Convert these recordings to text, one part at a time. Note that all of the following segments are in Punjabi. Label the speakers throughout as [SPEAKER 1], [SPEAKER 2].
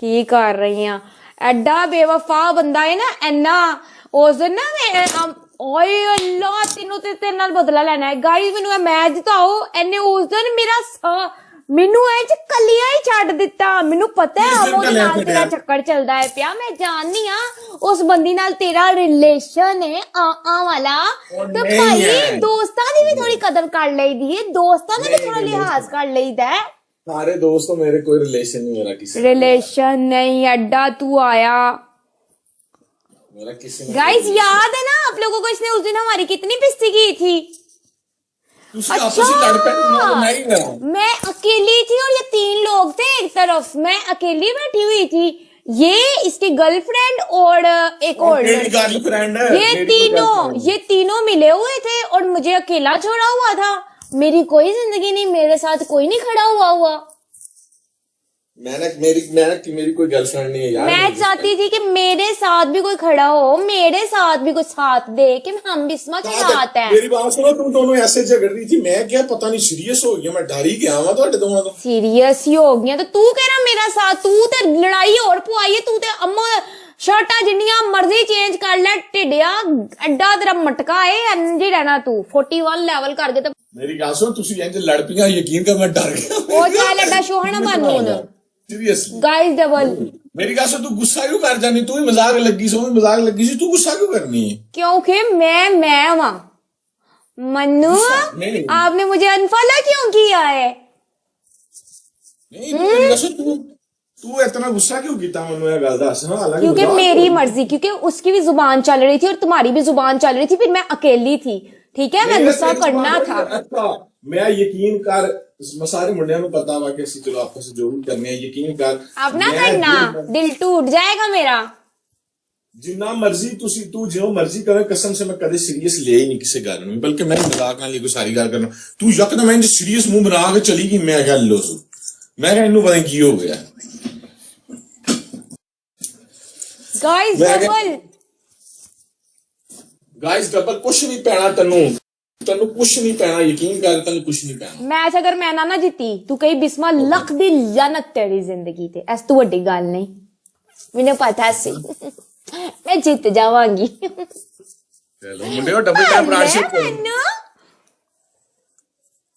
[SPEAKER 1] की कर रही हैं? एडा बेवफा बंदा है ना इन्ना। उस दिन ना मैं ओए अल्लाह तेनों ते तेरे नाल बदला लेना है। गाइस मैनू मैच जिताओ। इन्ने उस दिन मेरा मैनू ए कलिया ही छड्ड दिता। मैनू पता है अमो दे नाल तेरा चक्कर चलदा है पिया। मैं जाननी हां उस बंदी नाल तेरा रिलेशन है आ वाला। तो भाई दोस्तां दी भी थोड़ी कदर कर लईदी है। दोस्तां दा भी थोड़ा लिहाज कर लईदा है।
[SPEAKER 2] सारे दोस्तों मेरे कोई रिलेशन नहीं मेरा किसी
[SPEAKER 1] रिलेशन नहीं अड्डा तू आया
[SPEAKER 2] मेरा किसी
[SPEAKER 1] गाइस याद है ना आप लोगों को इसने उस दिन हमारी कितनी पिस्ती की थी।
[SPEAKER 2] अच्छा
[SPEAKER 1] मैं अकेली थी और ये 3 लोग थे एक तरफ। मैं अकेली बैठी हुई थी ये इसकी गर्लफ्रेंड और एक और
[SPEAKER 2] गर्लफ्रेंड
[SPEAKER 1] ये तीनों मिले हुए थे और मुझे अकेला छोड़ा हुआ था। मेरी कोई जिंदगी नहीं मेरे साथ कोई नहीं खड़ा हुआ।
[SPEAKER 2] मेरी कोई गर्लफ्रेंड नहीं है यार।
[SPEAKER 1] मैं चाहती थी कि मेरे साथ भी कोई खड़ा हो मेरे साथ भी कोई साथ दे कि हम बिस्मा के साथ है।
[SPEAKER 2] मेरी बात सुनो तुम दोनों ऐसे झगड़ रही थी मैं क्या पता नहीं सीरियस हो गया मैं डर ही गया वहां तो दोनों तो
[SPEAKER 1] सीरियस ही हो गया। तो तू कह रहा मेरा साथ तू ते लड़ाई और पुआई है। तू ते अम्मा शर्टा जिन्नियां मर्जी चेंज कर ले टिड्डिया अड्डा तेरा मटका है अंजी रहना तू 41 लेवल कर दे।
[SPEAKER 2] मेरी गल सुन तुसी इंज लड़ पियां यकीन कर मैं डर गया।
[SPEAKER 1] ओ चल अड्डा शोहना बन हुन
[SPEAKER 2] सीरियसली
[SPEAKER 1] गाइस डबल।
[SPEAKER 2] मेरी गल सुन तू गुस्सा क्यों कर जानी तू ही मजाक लगी सी तू गुस्सा क्यों करनी है
[SPEAKER 1] क्योंकि मैं वहां मन्नू आपने मुझे अनफॉलो क्यों किया है।
[SPEAKER 2] नहीं तू इतना गुस्सा क्यों किया मनु गल दस।
[SPEAKER 1] क्योंकि मेरी मर्जी क्योंकि उसकी भी जुबान चल रही थी और तुम्हारी भी जुबान चल रही थी फिर मैं अकेली थी ठीक है मैं गुस्सा करना था।
[SPEAKER 2] अच्छा मैं यकीन कर सारे मुंडिया को पता वा कि चलो आपस जो भी करने यकीन कर
[SPEAKER 1] अपना करना दिल टूट जाएगा मेरा
[SPEAKER 2] जिन्ना मर्जी तू जो मर्जी करे कसम से मैं कदे सीरियस ले ही नहीं किसी गल में बल्कि मैं मजाक नाल कोई सारी गल करना तू यकदम मैं सीरियस मुंह बना के चली गई मैं क्या लो मैं क्या इनू पता की हो गया। गाइस डबल कुछ नहीं पैना तेनू कुछ नहीं पैना यकीन कर तेन कुछ नहीं पैना।
[SPEAKER 1] मैच अगर मैं ना जीती तू कही बिस्मा लख दी लानत तेरी जिंदगी ते इस तू वड्डी गल नहीं मैंने पता सी मैं जीत जावांगी।
[SPEAKER 2] चलो मुंडे डबल टैप राशिद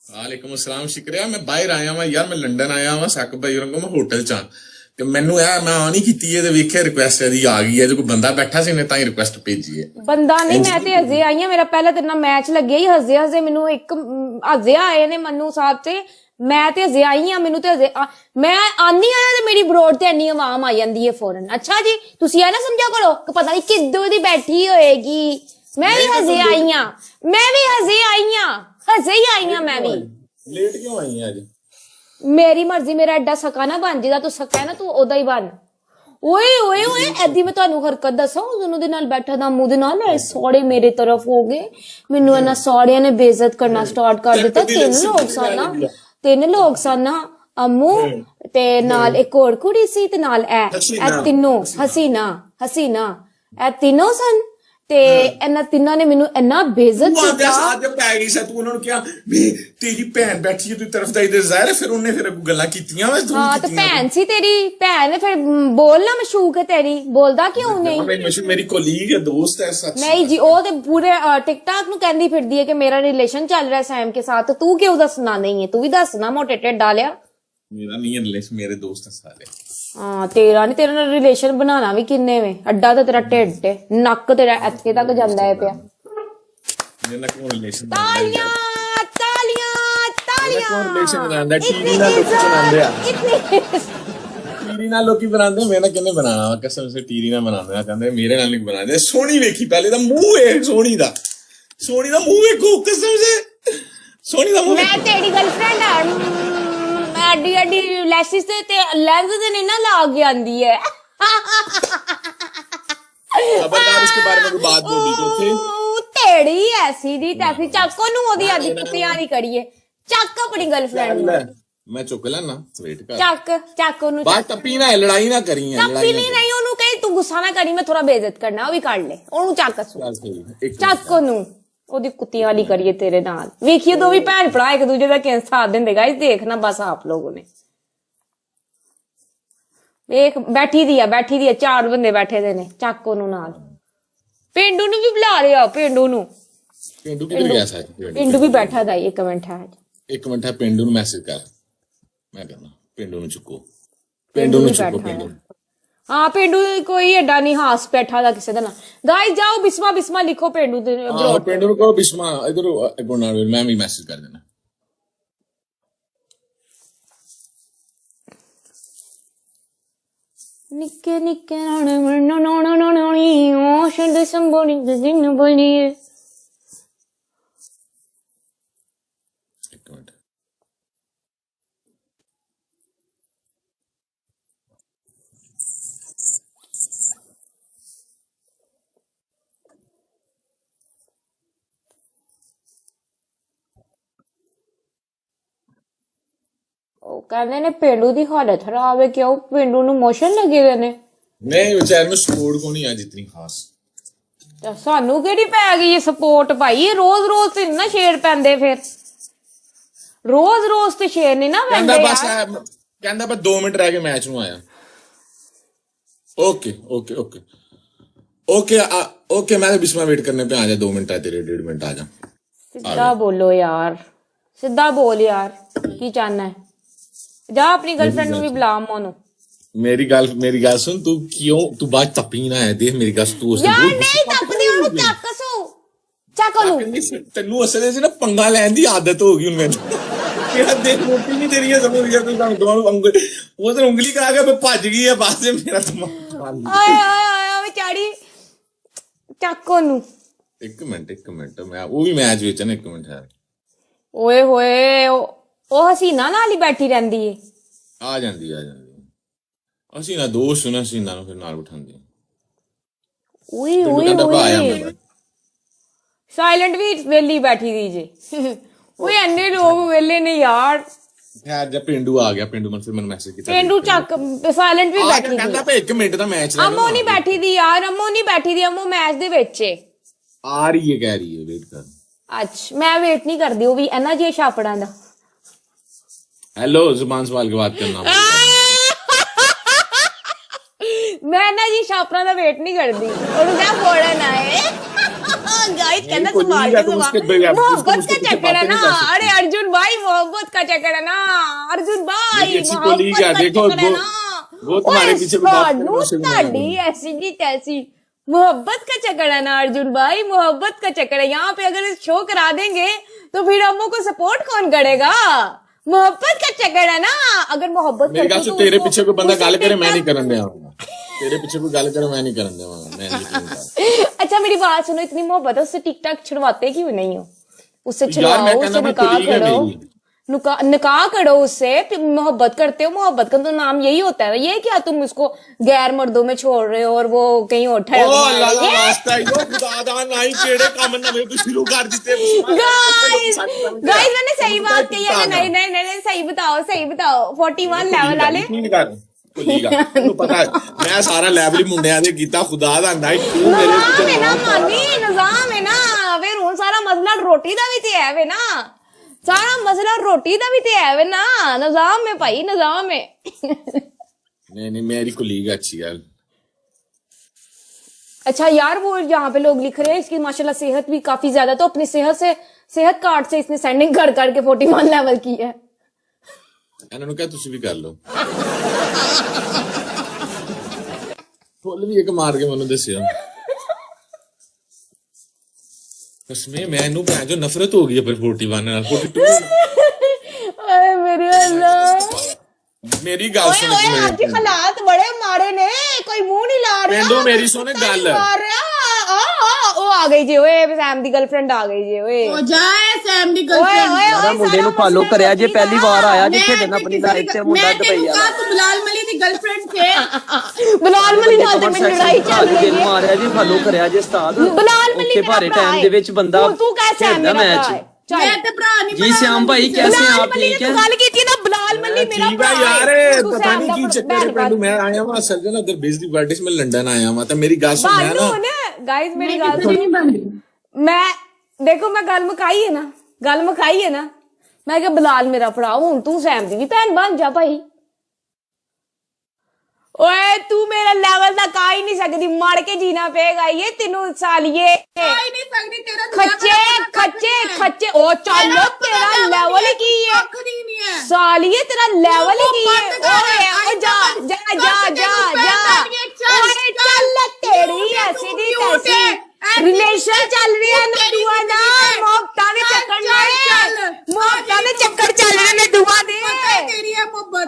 [SPEAKER 2] वालेकुम अस्सलाम शुक्रिया मैं बाहर आया वा यार मैं लंदन आया वा साकिब भाई होरां को मैं होटल च ਤੇ ਮੈਨੂੰ ਇਹ ਮੈਂ ਆ ਨਹੀਂ ਕੀਤੀ ਇਹ ਤੇ ਵੇਖਿਆ ਰਿਕੁਐਸਟ ਇਹਦੀ ਆ ਗਈ ਹੈ ਜੇ ਕੋਈ ਬੰਦਾ ਬੈਠਾ ਸੀ ਨੇ ਤਾਂ ਹੀ ਰਿਕੁਐਸਟ ਭੇਜੀ ਹੈ।
[SPEAKER 1] ਬੰਦਾ ਨਹੀਂ ਮੈਂ ਤੇ ਹਜੇ ਆਈ ਆ ਮੇਰਾ ਪਹਿਲਾ ਤੇਰੇ ਨਾਲ ਮੈਚ ਲੱਗਿਆ ਹੀ ਹਜੇ ਮੈਨੂੰ ਇੱਕ ਹਜੇ ਆਏ ਨੇ ਮੰਨੂ ਸਾਹਿਬ ਤੇ ਮੈਂ ਤੇ ਹਜੇ ਆਈ ਆ ਮੈਨੂੰ ਤੇ ਹਜੇ ਮੈਂ ਆਨੀ ਆ ਤੇ ਮੇਰੀ ਬਰੋਡ ਤੇ ਇੰਨੀ ਆਵਾਮ ਆ ਜਾਂਦੀ ਹੈ ਫੌਰਨ। ਅੱਛਾ ਜੀ ਤੁਸੀਂ ਇਹ ਨਾ ਸਮਝਿਆ ਕਰੋ ਕਿ ਪਤਾ ਨਹੀਂ ਕਿੱਦੋਂ ਦੀ ਬੈਠੀ ਹੋਏਗੀ ਮੈਂ ਵੀ ਹਜੇ ਆਈ ਆ ਹਜੇ ਹੀ ਆਈ ਆ ਮੈਂ ਵੀ
[SPEAKER 2] ਲੇਟ ਕਿਉਂ ਆਈ ਆ ਅੱਜ
[SPEAKER 1] मेरी मर्जी मेरा एडा सका ना बन जिदा तू सका है ना तू ओदा ही बन। ओए ओए ओए ऐदी मैं तुहानू हरकत दसा दोनों दे नाल बैठा दा मुंह दे नाल सौड़े मेरे तरफ हो गए मैनू इन्हां सौड़ियां ने बेइज्जत करना स्टार्ट कर दिता। 3 लोग सन ना अम्मू ते नाल एक और कुड़ी सी ते नाल ए तीनों हसीना ए तीनों सन ਤੇ ਇਹਨਾਂ ਤਿੰਨਾਂ ਨੇ ਮੈਨੂੰ ਇੰਨਾ ਬੇਇੱਜ਼ਤ ਕੀਤਾ।
[SPEAKER 2] ਸਾਥ ਪੈ ਗਈ ਸੀ ਤੂੰ ਉਹਨਾਂ ਨੂੰ ਕਿਹਾ ਵੀ ਤੇਰੀ ਭੈਣ ਬੈਠੀ ਹੈ ਤੂੰ ਤਰਫਦਾਰੀ ਦੇ ਜ਼ਾਹਿਰ ਫਿਰ ਉਹਨੇ ਫਿਰ ਗੱਲਾਂ ਕੀਤੀਆਂ
[SPEAKER 1] ਹਾਂ ਤੇ ਭੈਣ ਸੀ ਤੇਰੀ ਭੈਣ ਨੇ ਫਿਰ ਬੋਲਣਾ ਮਸ਼ੂਕ ਹੈ ਤੇਰੀ ਬੋਲਦਾ ਕਿਉਂ ਨਹੀਂ
[SPEAKER 2] ਮੇਰੀ ਕੋਲੀਗ ਹੈ ਦੋਸਤ ਹੈ ਸੱਚ
[SPEAKER 1] ਨਹੀਂ ਜੀ ਉਹ ਤੇ ਪੂਰੇ ਟਿਕਟਾਕ ਨੂੰ ਕਹਿੰਦੀ ਫਿਰਦੀ ਹੈ ਕਿ ਮੇਰਾ ਰਿਲੇਸ਼ਨ ਚੱਲ ਰਿਹਾ ਸੈਮ ਕੇ ਸਾਥ ਤੂੰ ਕਿਉਂ ਦੱਸਣਾ ਨਹੀਂ ਹੈ ਤੂੰ ਵੀ ਦੱਸਣਾ ਮੋਟੇ ਢਿੱਡ ਡਾਲਿਆ।
[SPEAKER 2] ਮੇਰਾ ਨਹੀਂ ਰਿਲੇਸ਼ਨ ਮੇਰੇ ਦੋਸਤ ਹੈ ਸਾਰੇ
[SPEAKER 1] ਹਾਂ ਤੇਰਾ ਨਹੀਂ ਤੇਰੇ ਨਾਲ ਰਿਲੇਸ਼ਨ ਬਣਾਣਾ ਵੀ ਕਿੰਨੇ ਵੇ ਅੱਡਾ ਤਾਂ ਤੇਰਾ ਢਿੱਡ ਹੈ ਨੱਕ ਤੇਰਾ ਇੱਥੇ ਤੱਕ ਜਾਂਦਾ ਹੈ ਪਿਆ।
[SPEAKER 2] ਮੇਰੇ ਨਾਲ ਕੋਈ ਰਿਲੇਸ਼ਨ
[SPEAKER 1] ਤਾਲੀਆਂ
[SPEAKER 2] ਕੋਈ ਰਿਲੇਸ਼ਨ ਬਣਾਉਂਦਾ ਟੀਵੀ ਨਾਲ ਲੋਕੀ ਬਣਾਉਂਦੇ ਆ ਟੀਵੀ ਨਾਲ ਲੋਕੀ ਬਣਾਉਂਦੇ ਮੇਰੇ ਨਾਲ ਕਿੰਨੇ ਬਣਾਣਾ ਕਸਮ ਸੇ ਟੀਵੀ ਨਾਲ ਬਣਾਉਂਦੇ ਆ ਕਹਿੰਦੇ ਮੇਰੇ ਨਾਲ ਨਹੀਂ ਬਣਾਉਂਦੇ। ਸੋਹਣੀ ਵੇਖੀ ਪਹਿਲੇ ਤਾਂ ਮੂੰਹ ਹੈ ਸੋਹਣੀ ਦਾ ਮੂੰਹ ਵੇਖੋ ਕਸਮ ਸੇ ਸੋਹਣੀ ਦਾ ਮੂੰਹ
[SPEAKER 1] ਮੈਂ ਤੇਰੀ ਗਰਲਫ੍ਰੈਂਡ ਆ ਅੱਡੀ ਅੱਡੀ ਲੈਸਿਸ ਤੇ ਲੈਂਸ ਤੇ ਨਹੀਂ ਨਾ ਲਾ ਕੇ ਆਂਦੀ ਹੈ।
[SPEAKER 2] ਖਬਰਦਾਰ ਉਸਕੇ ਬਾਰੇ ਵਿੱਚ ਬਾਤ ਬੋਲੀ तो थे
[SPEAKER 1] ਤੇੜੀ ਐਸੀ ਦੀ ਤੈਸੀ ਚੱਕੋ ਨੂੰ ਉਹਦੀ ਅੱਜ ਕੁੱਤਿਆਂ ਦੀ ਕਰੀਏ ਚੱਕ ਆਪਣੀ ਗਰਲਫ੍ਰੈਂਡ ਨੂੰ
[SPEAKER 2] ਮੈਂ ਚੁੱਕ ਲੈਣਾ ਵੇਟ ਕਰ
[SPEAKER 1] ਚੱਕ ਉਹਨੂੰ
[SPEAKER 2] ਬਾਤ ਟੱਪੀ ਨਾ ਲੜਾਈ ਨਾ ਕਰੀ
[SPEAKER 1] ਟੱਪੀ ਨਹੀਂ ਉਹਨੂੰ ਕਹੇ ਤੂੰ ਗੁੱਸਾ ਨਾ ਕਰੀ ਮੈਂ ਥੋੜਾ ਬੇਇੱਜ਼ਤ ਕਰਨਾ ਉਹ ਵੀ ਕਰ ਲੈ ਉਹਨੂੰ ਚੱਕ ਉਹਨੂੰ ਉਹਦੀ ਕੁੱਤਿਆਂ ਵਾਲੀ ਕਰੀਏ ਤੇਰੇ ਨਾਲ ਵੇਖੀਏ ਦੋ ਵੀ ਭੈਣ ਭਰਾ ਇੱਕ ਦੂਜੇ ਦਾ ਕਿੰਨਾ ਸਾਥ ਦਿੰਦੇ ਗਾਇਸ ਦੇਖਣਾ ਬਸ ਆਪ ਲੋਗੋ ਨੇ। ਵੇਖ ਬੈਠੀ ਦੀ ਆ 4 ਬੰਦੇ ਬੈਠੇ ਦੇ ਨੇ, ਚੱਕ ਉਹਨੂੰ ਨਾਲ। ਪਿੰਡੂ ਨੂੰ ਵੀ ਬੁਲਾ ਲਿਆ, ਪਿੰਡੂ ਨੂੰ।
[SPEAKER 2] ਪਿੰਡੂ ਕਿੱਧਰ ਗਿਆ ਸਾਜ?
[SPEAKER 1] ਪਿੰਡੂ ਵੀ ਬੈਠਾ ਦਾ, 1 ਮਿੰਟ ਹੈ।
[SPEAKER 2] 1 ਮਿੰਟ ਹੈ, ਪਿੰਡੂ ਨੂੰ ਮੈਸੇਜ ਕਰ। ਮੈਂ ਕਹਿੰਦਾ ਪਿੰਡੂ ਨੂੰ ਚੁੱਕੋ, ਪਿੰਡੂ ਨੂੰ ਚੁੱਕੋ, ਪਿੰਡੂ।
[SPEAKER 1] हाँ पिंडू कोई एडा नहीं हास बैठा था किसी दिन। गाइस जाओ बिस्मा बिस्मा लिखो पिंडू दे ब्लॉग।
[SPEAKER 2] पिंडू को बिस्मा इधर गुना मैं भी मैसेज कर देना।
[SPEAKER 1] निक्के निक्के नाने no no no no no ओ शंद संबोली दिन बोलिए।
[SPEAKER 2] एक मिनट
[SPEAKER 1] कहने ने पिंडू दी हालत खराब है, क्यों पिंडू नु मोशन लगे हुए ने?
[SPEAKER 2] नहीं बेचारे में सपोर्ट को नहीं है जितनी खास।
[SPEAKER 1] सानू केड़ी पै गई सपोर्ट भाई, रोज रोज ते ना शेर पैंदे, फिर रोज रोज ते शेर नहीं ना पैंदे यार।
[SPEAKER 2] कहंदा बस 2 मिनट रह के मैच नु आया। Okay okay okay okay okay मैं बिस्मा वेट करने पे आ जा, 2 मिनट है तेरे, 1.5 मिनट आ जा।
[SPEAKER 1] सीधा बोलो यार, सीधा बोल यार, की चाहना है? जा अपनी गर्लफ्रेंड ਨੂੰ ਵੀ ਬੁਲਾ ਮੋਨੂ।
[SPEAKER 2] मेरी गल सुन, तू क्यों तू बात तपी ना है, देख मेरी गल तू उस
[SPEAKER 1] यार नहीं तपदी, ਉਹਨੂੰ ਚੱਕ ਉਹਨੂੰ।
[SPEAKER 2] ਤੈਨੂੰ ਅਸਲੇ ਸੀ ਨਾ ਪੰਗਾ ਲੈਣ ਦੀ ਆਦਤ ਹੋ ਗਈ ਹੁਣ ਮੈਨੂੰ। ਕਿਹਾ ਦੇਖ ਮੋਟੀ ਨਹੀਂ ਤੇਰੀ ਸਮਝ ਗਿਆ ਤੂੰ, ਤਾਂ ਦੋਨੋਂ ਉਹ ਤਾਂ ਉਂਗਲੀ ਕਰਾ ਕੇ ਭੱਜ ਗਈ ਹੈ ਬਾਅਦ ਵਿੱਚ ਮੇਰਾ ਦਿਮਾਗ।
[SPEAKER 1] ਆਏ ਆਏ ਆਏ ਵਿਚਾਰੀ, ਚੱਕ ਉਹਨੂੰ।
[SPEAKER 2] 1 ਮਿੰਟ ਮੈਂ ਉਹ ਵੀ ਮੈਚ ਵਿੱਚ ਨਾ 1 ਮਿੰਟ ਹੈ।
[SPEAKER 1] ਓਏ ਹੋਏ ਉਹ ਹਸੀਨਾ ਨਾਲ ਹੀ ਬੈਠੀ ਰਹਿੰਦੀ ਏ।
[SPEAKER 2] ਆ ਜਾਂਦੀ ਅਸੀਂ ਨਾ ਦੋਸਤ ਨਾ ਹਸੀਨਾ ਨੂੰ ਫਿਰ ਨਾਲ ਬਿਠਾਉਂਦੇ।
[SPEAKER 1] ਓਏ ਓਏ ਓਏ ਸਾਇਲੈਂਟ ਵੀ ਵੇਲੀ ਬੈਠੀ ਦੀ ਜੇ। ਓਏ ਇੰਨੇ ਲੋਕ ਵੇਲੇ ਨੇ ਯਾਰ।
[SPEAKER 2] ਯਾਰ ਜਦ ਪਿੰਡੂ ਆ ਗਿਆ, ਪਿੰਡੂ ਫਿਰ ਮੈਨੂੰ ਮੈਸੇਜ ਕੀਤਾ,
[SPEAKER 1] ਪਿੰਡੂ ਚੱਕ ਸਾਇਲੈਂਟ ਵੀ ਬੈਠੀ ਦੀ।
[SPEAKER 2] ਕਹਿੰਦਾ ਭਈ 1 ਮਿੰਟ ਦਾ ਮੈਚ ਲੈ।
[SPEAKER 1] ਅਮੋ ਨਹੀਂ ਬੈਠੀ ਦੀ ਯਾਰ, ਅਮੋ ਨਹੀਂ ਬੈਠੀ ਦੀ, ਅਮੋ ਮੈਚ ਦੇ ਵਿੱਚ ਏ।
[SPEAKER 2] ਆ ਰਹੀ ਹੈ, ਕਹਿ ਰਹੀ ਹੈ ਵੇਟ ਕਰ।
[SPEAKER 1] ਅੱਛਾ ਮੈਂ ਵੇਟ ਨਹੀਂ ਕਰਦੀ, ਉਹ ਵੀ ਇਹਨਾਂ ਜੇ ਛਾਪੜਾਂ ਦਾ।
[SPEAKER 2] हेलो जुबान संभाल के बात करना।
[SPEAKER 1] मैं ना जी छापरा का वेट नहीं करती, और क्या बोलना है गाइस, कहना संभाल के मोहब्बत का चक्कर है ना। अरे अर्जुन भाई मोहब्बत का चक्कर है ना, अर्जुन भाई मोहब्बत का चक्कर है ना।
[SPEAKER 2] वो तुम्हारे पीछे
[SPEAKER 1] ऐसी की तैसी मोहब्बत का चक्कर है ना अर्जुन भाई, मोहब्बत का चक्कर है। यहाँ पे अगर शो करा देंगे तो फिर हमों को सपोर्ट कौन करेगा? मोहब्बत का चक्कर है ना। अगर मोहब्बत
[SPEAKER 2] तो तेरे पीछे कोई बंदा गाल करे मैं नहीं करन दिया, तेरे पीछे कोई गाल करे मैं नहीं करन दिया, मैं नहीं।
[SPEAKER 1] अच्छा मेरी बात सुनो, इतनी मोहब्बत है उससे टिकटॉक छुड़वाते क्यों नहीं हो? उससे छुड़वाओ, उससे निकाह करो, निकाह करो उससे। मोहब्बत करते हो, मोहब्बत का तो नाम यही होता है। ये क्या तुम उसको गैर मर्दों में छोड़ रहे हो और वो कहीं और ठहर। गाइस मैंने सही बात कही है। नहीं नहीं नहीं सही बताओ 41 लेवल वाले
[SPEAKER 2] पता है मैं सारा लेवल ही मुंडिया ने कीता, खुदा दा नाइट
[SPEAKER 1] निजाम है ना मामी, निजाम है ना। फिर हुन सारा मसला रोटी दा भी ते है वे ना, सारा मसला रोटी दा भी ते है वे ना। निजाम है भाई, निजाम है।
[SPEAKER 2] नहीं मेरी कुलीग अच्छी है।
[SPEAKER 1] अच्छा यार वो यहाँ पे लोग लिख रहे हैं इसकी माशाल्लाह सेहत भी काफी ज्यादा, तो अपनी सेहत कार्ड से इसने सेंडिंग कर करके 41 लेवल की है।
[SPEAKER 2] इन्होंने क्या तुसी भी कर लो। फुल भी एक मार के मैंने दसिया उसमें मैनू भैन जो नफरत हो गई है पर 41 नाल 42।
[SPEAKER 1] अरे मेरे अल्लाह,
[SPEAKER 2] मेरी गल सुन,
[SPEAKER 1] आज हालात बड़े माड़े ने, कोई मुंह नहीं ला रहा।
[SPEAKER 2] पिंडू मेरी सुन गल,
[SPEAKER 1] ਉਹ ਆ ਗਈ ਜੇ ਓਏ, ਸੈਮ ਦੀ ਗਰਲਫ੍ਰੈਂਡ ਆ ਗਈ ਜੇ ਓਏ।
[SPEAKER 3] ਹੋ ਜਾਏ ਸੈਮ ਦੀ ਗਰਲਫ੍ਰੈਂਡ।
[SPEAKER 4] ਸਾਰਾ ਮੁੰਡੇ ਨੂੰ ਫਾਲੋ ਕਰਿਆ ਜੇ, ਪਹਿਲੀ ਵਾਰ ਆਇਆ ਜੇ ਖੇਡਣ ਆਪਣੀ ਲਾਈਫ ਤੇ ਮੁੰਡਾ ਦੁਬਈ ਆ।
[SPEAKER 3] ਤੂੰ ਬਲਾਲ ਮਲੀ ਦੀ ਗਰਲਫ੍ਰੈਂਡ ਥੇ।
[SPEAKER 1] ਬਲਾਲ ਮਲੀ ਨਾਲ ਤੇ ਮੇਰੀ ਲੜਾਈ ਚੱਲ ਰਹੀ ਹੈ।
[SPEAKER 4] ਮਾਰਿਆ ਜੀ, ਫਾਲੋ ਕਰਿਆ ਜੇ ਉਸਤਾਦ।
[SPEAKER 1] ਬਲਾਲ ਮਲੀ
[SPEAKER 4] ਮੇਰਾ ਭਾਰੇ ਟਾਈਮ ਦੇ ਵਿੱਚ ਬੰਦਾ
[SPEAKER 1] ਤੂੰ ਕਹਿ ਸੈਮ ਮੇਰਾ
[SPEAKER 4] ਮੈਚ।
[SPEAKER 3] ਮੈਂ ਤੇ ਭਰਾ ਨਹੀਂ
[SPEAKER 4] जी श्याम भाई कैसे हैं आप? ठीक है
[SPEAKER 1] ਗੱਲ ਕੀਤੀ ਨਾ, ਬਲਾਲ ਮਲੀ ਮੇਰਾ
[SPEAKER 2] ठीक है यार, पता नहीं की चक्कर है पिंडू। मैं आया हूं असल में ना उधर बेस दी बर्थडे में लंदन आया हूं, तो मेरी गल सुन मैं ना
[SPEAKER 1] गाइस मेरी गल सुन, मैं देखो मैं गल मुकाई है ना, मैं क्या बलाल मेरा भरा, हुन तू सैम दी भी भैन बन जा भाई। ਓਏ ਤੂੰ ਮੇਰਾ ਲੈਵਲ ਦਾ ਕਾ ਹੀ ਨਹੀਂ ਸਕਦੀ, ਮੜ ਕੇ ਜੀਣਾ ਪਏਗਾ ਇਹ ਤੈਨੂੰ ਸਾਲੀਏ।
[SPEAKER 3] ਕੋਈ ਨਹੀਂ ਸਕਦੀ ਤੇਰਾ
[SPEAKER 1] ਖੱਚੇ ਓ ਚੱਲ ਤੇਰਾ ਲੈਵਲ ਕੀ ਹੈ
[SPEAKER 3] ਆਖਰੀ ਨਹੀਂ ਹੈ
[SPEAKER 1] ਸਾਲੀਏ, ਤੇਰਾ ਲੈਵਲ ਕੀ ਹੈ। ਓਏ ਜਾ ਓਏ ਚੱਲ ਤੇਰੀ ਐਸੀ ਦੀ ਤੈਸੀ ਰਿਲੇਸ਼ਨ ਚੱਲ ਰਿਹਾ ਨਾ ਦੁਆ ਦਾ, ਮੋਹਤਾਂ ਦੇ ਚੱਕਰ ਚੱਲ ਰਹੇ ਨੇ ਦੁਆ ਦੇ।
[SPEAKER 3] ਤੇਰੀ ਹੈ ਮੁਹੱਬਤ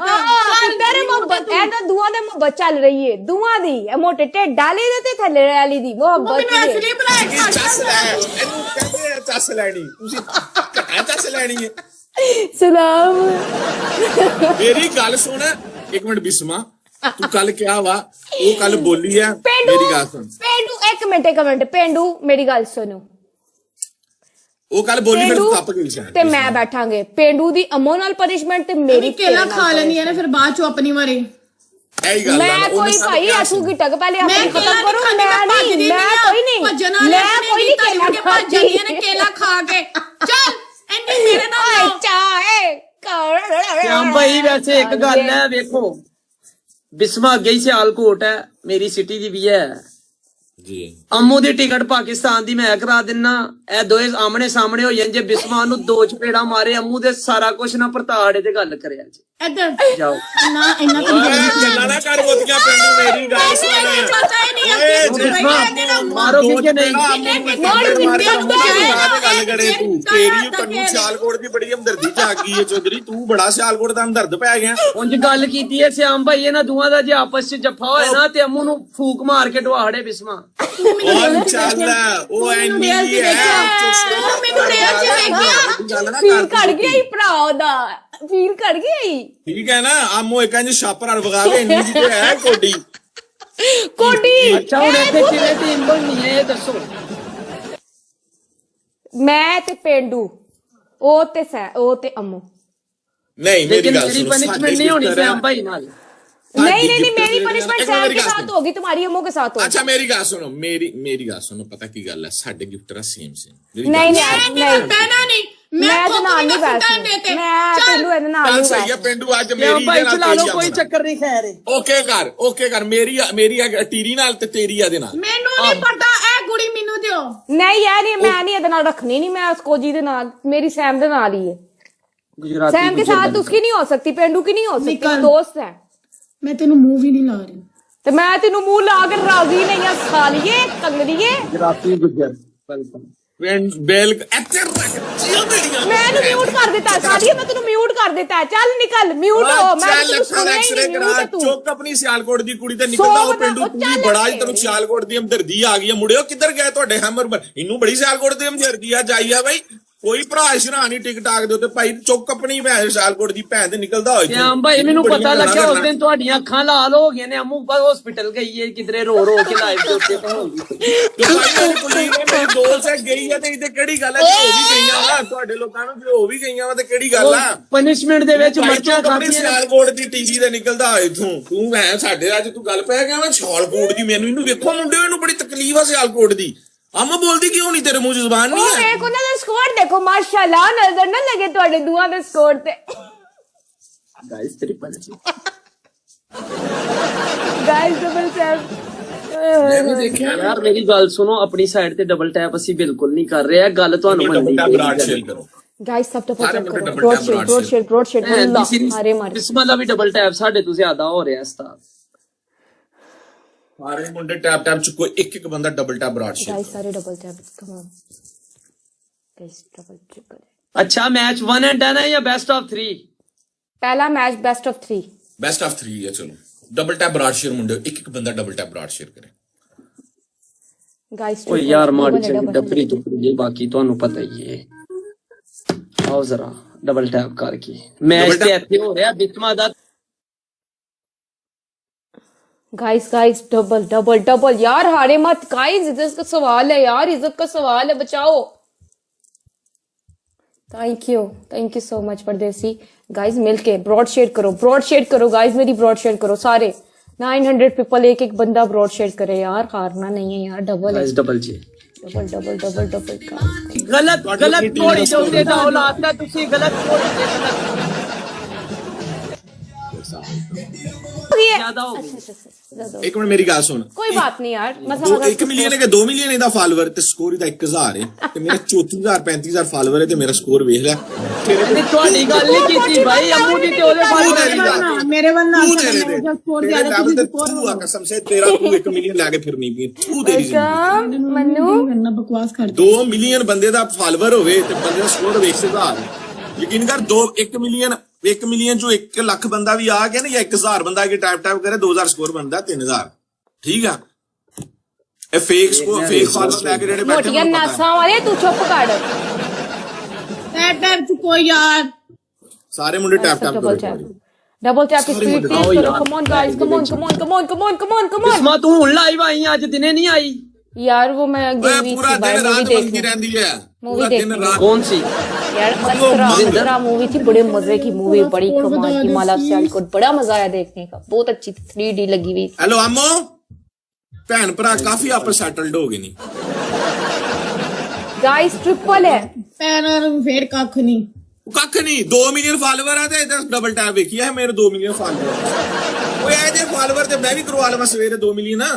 [SPEAKER 1] ਅੰਦਰ ਮੁਹੱਬਤ ਇਹ ਤਾਂ ਦੁਆ ਦੇ ਮੁਹੱਬਤ ਚੱਲ ਰਹੀ ਹੈ, ਦੁਆ ਦੀ ਇਹ ਮੋਟੇ ਢਿੱਡ ਵਾਲੀ ਦੇ ਤੇ ਥੱਲੇ ਵਾਲੀ ਦੀ ਮੁਹੱਬਤ
[SPEAKER 3] ਮੈਨੂੰ ਅਸਲੀ ਬਣਾਇਆ
[SPEAKER 2] ਚੱਸ ਲੈ, ਇਹਨੂੰ ਕਹਿੰਦੇ ਆ ਚੱਸ ਲੈਣੀ, ਤੁਸੀਂ ਘਟਾ ਚੱਸ ਲੈਣੀ ਹੈ।
[SPEAKER 1] ਸਲਾਮ।
[SPEAKER 2] ਮੇਰੀ ਗੱਲ ਸੁਣ ਇੱਕ ਮਿੰਟ ਬਿਸਮਾ, ਤੂੰ ਕੱਲ ਕਿਹਾ ਵਾ ਉਹ ਕੱਲ ਬੋਲੀ ਹੈ,
[SPEAKER 1] ਪੇਂਡੂ
[SPEAKER 2] ਮੇਰੀ ਗੱਲ ਸੁਣ।
[SPEAKER 1] ਪੇਂਡੂ ਇੱਕ ਮਿੰਟ ਪੇਂਡੂ ਮੇਰੀ ਗੱਲ ਸੁਣੋ।
[SPEAKER 2] ਉਹ ਕੱਲ ਬੋਲੀ ਫਿਰ
[SPEAKER 1] ਪੇਂਡੂ
[SPEAKER 2] ਕੱਪ ਗਈ ਸ਼ਾਇਦ
[SPEAKER 1] ਤੇ ਮੈਂ ਬੈਠਾਂਗੇ, ਪੇਂਡੂ ਦੀ ਅਮੋ ਨਾਲ ਪਨਿਸ਼ਮੈਂਟ ਤੇ ਮੇਰੀ
[SPEAKER 3] ਕੇਲਾ ਖਾ ਲੈਣੀ ਹੈ ਨਾ ਫਿਰ ਬਾਅਦ ਚੋਂ ਆਪਣੀ ਵਾਰੀ।
[SPEAKER 2] ਇਹੀ ਗੱਲ
[SPEAKER 1] ਮੈਂ ਕੋਈ ਭਾਈ ਆਸੂ ਕੀ ਟਕ ਪਹਿਲੇ ਆਪਣੀ ਖਤਮ
[SPEAKER 3] ਕੇਲਾ
[SPEAKER 1] ਕਰੋ।
[SPEAKER 3] ਨਹੀਂ
[SPEAKER 1] ਮੈਂ
[SPEAKER 3] ਖਾਂਦੀ,
[SPEAKER 1] ਨਹੀਂ ਮੈਂ ਕੋਈ ਨਹੀਂ
[SPEAKER 3] ਭੱਜਣ ਵਾਲੇ
[SPEAKER 1] ਮੈਂ ਕੋਈ ਨਹੀਂ
[SPEAKER 3] ਕੇਲਾ
[SPEAKER 1] ਕੇਲਾ
[SPEAKER 3] ਭੱਜ ਜਾਂਦੀਆਂ ਨੇ ਕੇਲਾ ਖਾ ਕੇ। ਚੱਲ ਇੰਨੀ ਮੇਰੇ ਨਾਲ ਨਾ।
[SPEAKER 1] ਚਾਏ
[SPEAKER 4] श्याम भाई वैसे एक गल है वेखो बिस्मा अगे ही सियालकोट है मेरी सिटी दी भी है
[SPEAKER 2] ਜੀ।
[SPEAKER 4] अम्मू दी टिकट पाकिस्तान दी मैं करा दिना ए दोए आमने सामने हो जान जे बिस्मा नु दो चपेड़ा मारे अम्मू दे सारा कुछ ना परताड़े ते गल करे
[SPEAKER 3] ਇੱਧਰ
[SPEAKER 4] जाओ
[SPEAKER 3] ਨਾ ਇੰਨਾ
[SPEAKER 2] ਗੱਲਾਂ ਨਾ ਕਰ ਬੋਤੀਆਂ ਪੇਂਡੂ, ਮੇਰੀ ਗੱਲ ਸੁਣ।
[SPEAKER 3] ਪਤਾ ਹੀ ਨਹੀਂ
[SPEAKER 2] ਓਏ
[SPEAKER 3] ਅੱਗੇ
[SPEAKER 4] मारो पीछे नहीं
[SPEAKER 2] ਗੱਲ ਕਰੇ ਤੂੰ, ਤੇਰੀ ਕੰਨੂ ਸਿਆਲਕੋਟ ਦੀ ਬੜੀ ਹਮਦਰਦੀ ਜਾਗ ਗਈ ਹੈ ਚੌਧਰੀ, ਤੂੰ ਬੜਾ ਸਿਆਲਕੋਟ ਦਾ ਹਮਦਰਦ ਪੈ ਗਿਆ।
[SPEAKER 4] उंज गल कीती है श्याम भाई ना दुआ दा जे आपस च जफा होए ना ते अम्मू नु फूक मार के डवाड़े बिस्मा
[SPEAKER 2] ਉਹ ਚੱਲ ਉਹ ਐਨੀ ਹੈ
[SPEAKER 3] ਤੂੰ ਮੈਨੂੰ ਰੇਲ ਚ ਵੇਖਿਆ
[SPEAKER 1] ਫੀਲ ਕਰ ਗਿਆ ਹੀ ਭਰਾ ਉਹਦਾ, ਫੀਲ ਕਰ ਗਿਆ ਹੀ
[SPEAKER 2] ਠੀਕ ਹੈ ਨਾ। ਆਮੋ ਇੱਕ ਇੰਜ ਛਾਪਰ ਵਗਾ ਕੇ ਇੰਨੀ ਜਿਹੀ ਹੈ ਕੋਡੀ
[SPEAKER 1] ਕੋਡੀ।
[SPEAKER 4] अच्छा हुन इत्थे किवें टीम बननी है ये दसो
[SPEAKER 1] ਮੈਂ ਤੇ ਪੇਂਡੂ, ਉਹ ਤੇ ਅਮੋ।
[SPEAKER 2] ਨਹੀਂ ਮੇਰੀ
[SPEAKER 4] लेकिन
[SPEAKER 2] ਗੱਲ
[SPEAKER 4] मेरी
[SPEAKER 2] ਸੁਣੋ,
[SPEAKER 4] पनिशमेंट नहीं होनी श्याम भाई नाल
[SPEAKER 1] नहीं मेरी पनिशमेंट सैम के साथ होगी, तुम्हारी अम्मू के साथ होगी।
[SPEAKER 2] ਅੱਛਾ ਮੇਰੀ ਗੱਲ ਸੁਣੋ, ਮੇਰੀ ਗੱਲ ਸੁਣੋ, ਪਤਾ ਕੀ ਗੱਲ ਹੈ, ਸਾਡੇ ਗਿਫਟਰ ਸੇਮ
[SPEAKER 1] नहीं
[SPEAKER 3] ਬਹਿਣਾ ਨਹੀਂ
[SPEAKER 1] मैं तो नाल नहीं बैठती, मैं पेंडू ਇਹਦੇ ਨਾਲ
[SPEAKER 2] ਚੱਲ
[SPEAKER 1] ਨਹੀਂ
[SPEAKER 2] ਸਹੀ ਹੈ
[SPEAKER 1] बैठती।
[SPEAKER 2] ਪਿੰਡੂ ਅੱਜ
[SPEAKER 4] श्याम
[SPEAKER 2] ਮੇਰੀ
[SPEAKER 4] भाई
[SPEAKER 2] ਨਾਲ
[SPEAKER 4] चला लो
[SPEAKER 2] ਤੇਰੀ
[SPEAKER 4] कोई
[SPEAKER 2] ਆ।
[SPEAKER 4] चक्कर नहीं खैर
[SPEAKER 2] ਓਕੇ ਕਰ ਮੇਰੀ ਟੀਰੀ ਨਾਲ ਤੇ ਤੇਰੀ ਆ ਦੇ ਨਾਲ।
[SPEAKER 3] ਮੈਨੂੰ ਨਹੀਂ ਪਤਾ ਇਹ ਕੁੜੀ ਮੈਨੂੰ ਦਿਓ।
[SPEAKER 1] नहीं यार नहीं, मैं नहीं ਇਹਦੇ ਨਾਲ ਰੱਖਣੀ, नहीं मैं उसको जी दे नाल, मेरी सैम दे नाल ही है।
[SPEAKER 4] गुजराती
[SPEAKER 1] सैम के साथ उसकी नहीं हो सकती, पेंडू की नहीं हो सकती,
[SPEAKER 3] निकल।
[SPEAKER 1] दोस्त है।
[SPEAKER 3] ਮੈਂ ਤੈਨੂੰ ਮੂੰਹ ਵੀ ਨਹੀਂ ਲਾ ਰਹੀ।
[SPEAKER 1] ਤੇ ਮੈਂ ਤੈਨੂੰ ਮੂੰਹ ਲਾ ਕੇ ਰਾਜ਼ੀ ਨਹੀਂ ਆ ਸਾਲੀਏ ਕੰਗੜੀਏ।
[SPEAKER 4] गुजराती गुजर वेलकम
[SPEAKER 2] ਬੇਲ ਇੱਥੇ ਰੱਖ ਚੀਲ ਦੇੜੀਆਂ।
[SPEAKER 1] ਮੈਂ ਇਹਨੂੰ ਮਿਊਟ ਕਰ ਦਿੱਤਾ ਸਾਲੀਏ, ਮੈਂ ਤੈਨੂੰ ਮਿਊਟ ਕਰ ਦਿੱਤਾ। ਚੱਲ ਨਿਕਲ ਮਿਊਟ ਹੋ, ਮੈਂ ਤੈਨੂੰ ਸੁਣਿਆ ਹੀ ਨਹੀਂ। ਮਿਊਟ ਹੈ ਤੂੰ।
[SPEAKER 2] ਚੁੱਕ ਆਪਣੀ ਸਿਆਲਕੋਟ ਦੀ ਕੁੜੀ ਤੇ ਨਿਕਲਦਾ ਉਹ ਪਿੰਡੂ,
[SPEAKER 1] ਉਹ
[SPEAKER 2] ਤੂੰ
[SPEAKER 1] ਚੱਲ
[SPEAKER 2] ਬੜਾ ਹੀ ਤੈਨੂੰ ਸਿਆਲਕੋਟ ਦੀ ਹਮਦਰਦੀ ਆ ਗਈ ਹੈ। ਮੁੜਿਓ ਕਿੱਧਰ ਗਏ ਤੁਹਾਡੇ ਹੈਮਰ, ਇਹਨੂੰ ਬੜੀ ਸਿਆਲਕੋਟ ਦੀ ਹਮਦਰਦੀ ਆ ਜਾਈ ਆ ਬਾਈ। ਕੋਈ ਭਰਾ ਸ਼ਰਾ ਨਹੀਂ ਟਿਕਟਾਕ ਦੇ ਉੱਤੇ ਭਾਈ, ਚੁੱਕ ਆਪਣੀ ਭੈਣ ਸਿਆਲਕੋਟ ਦੀ ਭੈਣ ਤੇ ਨਿਕਲਦਾ ਹੋਏ।
[SPEAKER 4] श्याम भाई मैनू पता लग्या उस दिन तुहाडियां अखां लाल हो गई ने अम्मू हॉस्पिटल गई है किधरे रो के लाइव के उत्ते
[SPEAKER 2] ਮੇਰੀ ਦੋਸਤ ਹੈ ਗਈ ਆ ਤੇ ਇਹਦੇ ਕਿਹੜੀ ਗੱਲ ਹੈ, ਜੇ ਹੋ ਵੀ ਗਈਆਂ ਵਾ ਤੁਹਾਡੇ ਲੋਕਾਂ ਨੂੰ, ਜੇ ਹੋ ਵੀ ਗਈਆਂ ਵਾ ਤੇ ਕਿਹੜੀ ਗੱਲ ਆ।
[SPEAKER 4] पनिशमेंट दे विच मर्चां
[SPEAKER 2] ਆਪਣੀ
[SPEAKER 4] खादियां
[SPEAKER 2] ਸਿਆਲਕੋਟ ਦੀ ਟੀਵੀ ਤੇ ਨਿਕਲਦਾ ਹੋਏ ਤੂੰ ਮੈਂ ਸਾਡੇ ਅੱਜ ਤੂੰ ਗੱਲ ਪੈ ਗਿਆ ਵਾ ਸਿਆਲਕੋਟ ਦੀ। ਮੈਨੂੰ ਇਹਨੂੰ ਵੇਖੋ ਮੁੰਡੇ, ਇਹਨੂੰ ਬੜੀ ਤਕਲੀਫ ਆ ਸਿਆਲਕੋਟ ਦੀ। ਅਮਾ ਬੋਲਦੀ ਕਿਉਂ ਨਹੀਂ, ਤੇਰੇ ਮੂੰਹ ਜ਼ੁਬਾਨ ਨਹੀਂ
[SPEAKER 1] ਉਹ
[SPEAKER 2] ਹੈ।
[SPEAKER 1] ਦੇਖੋ ਨਾ ਸਕੋਰ ਦੇਖੋ, ਮਾਸ਼ਾਅੱਲਾ, ਨਜ਼ਰ ਨਾ ਲੱਗੇ ਤੁਹਾਡੇ ਦੁਆ ਦੇ ਸਕੋਰ ਤੇ।
[SPEAKER 4] गाइस तेरी पनिशमेंट
[SPEAKER 1] ਗਾਇਸ ਡਬਲ ਟੈਪ।
[SPEAKER 2] ਮੈਂ ਵੀ ਦੇਖਿਆ
[SPEAKER 4] यार मेरी गल सुनो अपनी साइड ते डबल टैप ਅਸੀਂ ਬਿਲਕੁਲ ਨਹੀਂ ਕਰ ਰਹੇ ਆ ਗੱਲ ਤੁਹਾਨੂੰ ਮੰਨਣੀ
[SPEAKER 2] ਬਰਾਡ ਸ਼ੇਲ ਕਰੋ।
[SPEAKER 1] ਗਾਇਸ ਸਭ ਤੋਂ
[SPEAKER 2] ਸਾਰੇ
[SPEAKER 1] ਪਹਿਲਾਂ
[SPEAKER 2] ਮੁੰਡੇ
[SPEAKER 1] ਕਰੋ
[SPEAKER 2] double tap
[SPEAKER 1] ਬ੍ਰੌਡ ਸ਼ੇਡ ਅੱਲਾਹ ਮਾਰੇ ਮਾਰੇ।
[SPEAKER 4] ਬਿਸਮਾ ਦਾ ਵੀ ਡਬਲ ਟੈਪ ਸਾਡੇ ਤੋਂ ਜ਼ਿਆਦਾ ਹੋ ਰਿਹਾ ਉਸਤਾਦ।
[SPEAKER 2] ਸਾਰੇ ਮੁੰਡੇ ਟੈਪ ਚੁੱਕੋ, ਇੱਕ ਇੱਕ ਬੰਦਾ ਡਬਲ ਟੈਪ ਬਰਾਡ ਸ਼ੇਲ।
[SPEAKER 1] ਗਾਇਸ ਸਾਰੇ double tap, come on guys double tap.
[SPEAKER 4] अच्छा मैच 1 एंड 10 है या बेस्ट ऑफ 3?
[SPEAKER 1] पहला match best of 3।
[SPEAKER 2] Best of 3 ਹੈ। ਚਲੋ ਡਬਲ ਟੈਪ ਬਰਾਡ ਸ਼ੇਰ ਮੁੰਡੇ, ਇੱਕ ਇੱਕ ਬੰਦਾ ਡਬਲ ਟੈਪ ਬਰਾਡ ਸ਼ੇਰ ਕਰੇ।
[SPEAKER 1] गाइस
[SPEAKER 4] ओ यार माड़ी चंगी डबरी टुकड़ी बाकी ਤੁਹਾਨੂੰ ਪਤਾ ਹੀ ਹੈ। आओ जरा डबल टैप करके मैच ਤੇ ਇੱਥੇ ਹੋ ਰਿਹਾ ਬਿਸਮਾ ਦਾ।
[SPEAKER 1] गाइस डबल यार, हारे मत गाइस, इज्जत का सवाल है यार, इज्जत का सवाल है, बचाओ। थैंक यू सो मच परदेसी। गाइस मिलके ब्रॉड शेड करो गाइस, मेरी ब्रॉड शेड करो सारे 900 पीपल, एक बंदा ब्रॉड शेड करे यार, हारना नहीं है यार। डबल है,
[SPEAKER 4] डबल जी
[SPEAKER 1] डबल
[SPEAKER 4] गलत थोड़ी चलते था औलाद का तुसी गलत थोड़ी
[SPEAKER 1] गई है
[SPEAKER 4] ज्यादा हो गई।
[SPEAKER 1] अच्छा, ज्यादा हो
[SPEAKER 2] ਇੱਕ ਮਿੰਟ ਮੇਰੀ ਗੱਲ ਸੁਣ
[SPEAKER 1] गई। कोई बात नहीं यार मतलब
[SPEAKER 2] 1 ਮਿਲੀਅਨ ਹੈ ਕਿ 2 ਮਿਲੀਅਨ ਇਹਦਾ ਫਾਲੋਅਰ ਤੇ ਸਕੋਰ ਇਹਦਾ 1000 ਹੈ ਤੇ ਮੇਰਾ 34000 35000 ਫਾਲੋਅਰ ਹੈ ਤੇ ਮੇਰਾ ਸਕੋਰ ਵੇਖ ਲੈ
[SPEAKER 4] ਇਹਨੇ ਤੁਹਾਡੀ ਗੱਲ ਨਹੀਂ ਕੀਤੀ ਭਾਈ ਅੰਮੂ ਦੀ ਤੇ ਉਹਦੇ ਬਾਰੇ
[SPEAKER 3] ਮੇਰੇ ਵੱਲ ਨਾ
[SPEAKER 2] ਤੂੰ ਤੇਰੇ ਦੇ
[SPEAKER 3] ਸਕੋਰ
[SPEAKER 2] ਤੇਰੇ
[SPEAKER 3] ਜ਼ਿਆਦਾ
[SPEAKER 2] ਡਬਲ ਤੇ ਤੂੰ ਆ ਕਸਮ ਸੇ ਤੇਰਾ ਤੂੰ 1 ਮਿਲੀਅਨ ਲਾ ਕੇ ਫਿਰਨੀ ਪਈ ਤੂੰ ਤੇਰੀ ਜ਼ਿੰਦਗੀ
[SPEAKER 1] मनु
[SPEAKER 3] ਕਰਨਾ ਬਕਵਾਸ ਕਰ
[SPEAKER 2] 2 ਮਿਲੀਅਨ ਬੰਦੇ ਦਾ ਫਾਲੋਅਰ ਹੋਵੇ ਤੇ ਬੰਦੇ ਦਾ ਸਕੋਰ ਹੋਵੇ 1000 ਯਕੀਨ ਕਰ 1 ਮਿਲੀਅਨ ਚੋਂ 1 ਲੱਖ ਬੰਦਾ ਵੀ ਆ ਗਿਆ ਨਾ ਜਾਂ 1000 ਬੰਦਾ ਆ ਕੇ ਟਾਈਪ ਕਰੇ 2000 ਸਕੋਰ ਬਣਦਾ 3000 ਠੀਕ ਆ ਇਹ ਫੇਕ ਸਕੋਰ ਫੇਕ ਫਾਲੋਅਰ ਲੈ ਕੇ ਜਿਹੜੇ ਬੈਠੇ
[SPEAKER 1] मोटिया नासा वाले तू चुप कर
[SPEAKER 3] ਟੈਪ ਚ ਕੋਈ ਯਾਰ
[SPEAKER 2] ਸਾਰੇ ਮੁੰਡੇ ਟੈਪ ਟੈਪ
[SPEAKER 1] डबल
[SPEAKER 2] ਕਰੋ
[SPEAKER 1] टैप डबल टैप की स्पीड तेज करो come on guys come on come on come on come on come on come on
[SPEAKER 4] Bisma ਤੂੰ ਹੁਣ ਲਾਈਵ ਆਈ ਆਂ, ਅੱਜ ਦਿਨੇ ਨਹੀਂ ਆਈ।
[SPEAKER 1] यार वो मैं गई हुई
[SPEAKER 2] ਪੂਰਾ
[SPEAKER 1] थी भाई
[SPEAKER 2] ਦਿਨ
[SPEAKER 1] मूवी
[SPEAKER 2] ਰਾਤ
[SPEAKER 1] देखने
[SPEAKER 2] ਬੰਦੀ ਰਹਿੰਦੀ ਹੈ
[SPEAKER 1] मूवी
[SPEAKER 2] ਪੂਰਾ ਦਿਨ
[SPEAKER 1] देखने
[SPEAKER 2] ਰਾਤ
[SPEAKER 4] ਕੌਣ ਸੀ?
[SPEAKER 1] यार असरा मूवी थी बड़े मजे की मूवी बड़ी कमाल की माला सियालकोट बड़ा मजा आया देखने का बहुत अच्छी 3D लगी हुई
[SPEAKER 2] ਹੈਲੋ ਆਮੋ ਭੈਣ ਭਰਾ ਕਾਫੀ ਆਪਸ ਸੈਟਲਡ ਹੋ ਗਏ ਨਹੀਂ
[SPEAKER 1] गाइस ट्रिपल है
[SPEAKER 3] ਪੈਰਾਂ ਨੂੰ ਫੇਰ ਕੱਖ ਨਹੀਂ
[SPEAKER 2] ਕੱਖ ਨਹੀਂ 2 ਮਿਲੀਅਨ ਫਾਲੋਅਰ ਆ ਤੇ ਇਹਦਾ ਡਬਲ ਟੈਪ ਵੇਖਿਆ ਹੈ ਮੇਰੇ 2 ਮਿਲੀਅਨ ਫਾਲੋਅਰ ਓਏ ਇਹਦੇ ਫਾਲੋਅਰ ਤੇ ਮੈਂ ਵੀ ਕਰਵਾ ਲਵਾਂ ਸਵੇਰੇ 2 ਮਿਲੀਅਨ ਆ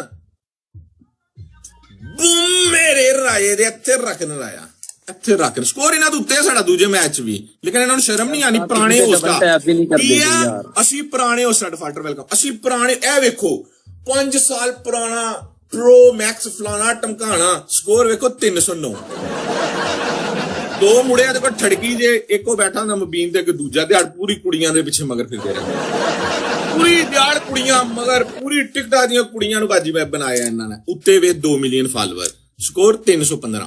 [SPEAKER 2] ਬੂਮ ਮੇਰੇ ਰਾਏ ਦੇ ਇੱਥੇ ਰੱਖਣ ਰਾਇਆ ਇੱਥੇ ਰੱਖ ਸਕੋਰ ਇਹਨਾਂ ਦੇ ਉੱਤੇ ਸਾਡਾ ਦੂਜੇ ਮੈਚ ਵੀ ਲੇਕਿਨ ਇਹਨਾਂ ਨੂੰ ਸ਼ਰਮ ਨਹੀਂ ਆਣੀ ਪੁਰਾਣੇ
[SPEAKER 4] double
[SPEAKER 2] ਹੋਸਟਾ
[SPEAKER 4] tap ਵੀ ਨਹੀਂ ਕਰਦੇ
[SPEAKER 2] ਕੀ ਆ?
[SPEAKER 4] ਯਾਰ।
[SPEAKER 2] ਅਸੀਂ ਪੁਰਾਣੇ ਹੋਸਟਾ ਫਾਟਰ ਵੈਲਕਮ ਅਸੀਂ ਪੁਰਾਣੇ ਇਹ ਵੇਖੋ 5 ਸਾਲ ਪੁਰਾਣਾ ਪ੍ਰੋ ਮੈਕਸ ਫਲਾਣਾ ਟਮਕਾਣਾ ਸਕੋਰ ਵੇਖੋ 309 ਦੋ ਮੁੰਡਿਆਂ ਦੇ ਕੋਲ ਠੜਕੀ ਜੇ ਇੱਕੋ ਬੈਠਾ ਹੁੰਦਾ ਮਬੀਨ ਤੇ ਇੱਕ ਦੂਜਾ ਦਿਹਾੜ ਪੂਰੀ ਕੁੜੀਆਂ ਦੇ ਪਿੱਛੇ ਮਗਰ ਫਿਰਦੇ ਰਹੇ ਪੂਰੀ ਦਿਹਾੜ ਕੁੜੀਆਂ ਮਗਰ ਪੂਰੀ ਟਿਕਟਾਂ ਦੀਆਂ ਕੁੜੀਆਂ ਨੂੰ ਬਾਜੀ ਵੈਬ ਬਣਾਇਆ ਇਹਨਾਂ ਨੇ ਉੱਤੇ ਵੇ 2 ਮਿਲੀਅਨ ਫਾਲੋਅਰ ਸਕੋਰ 315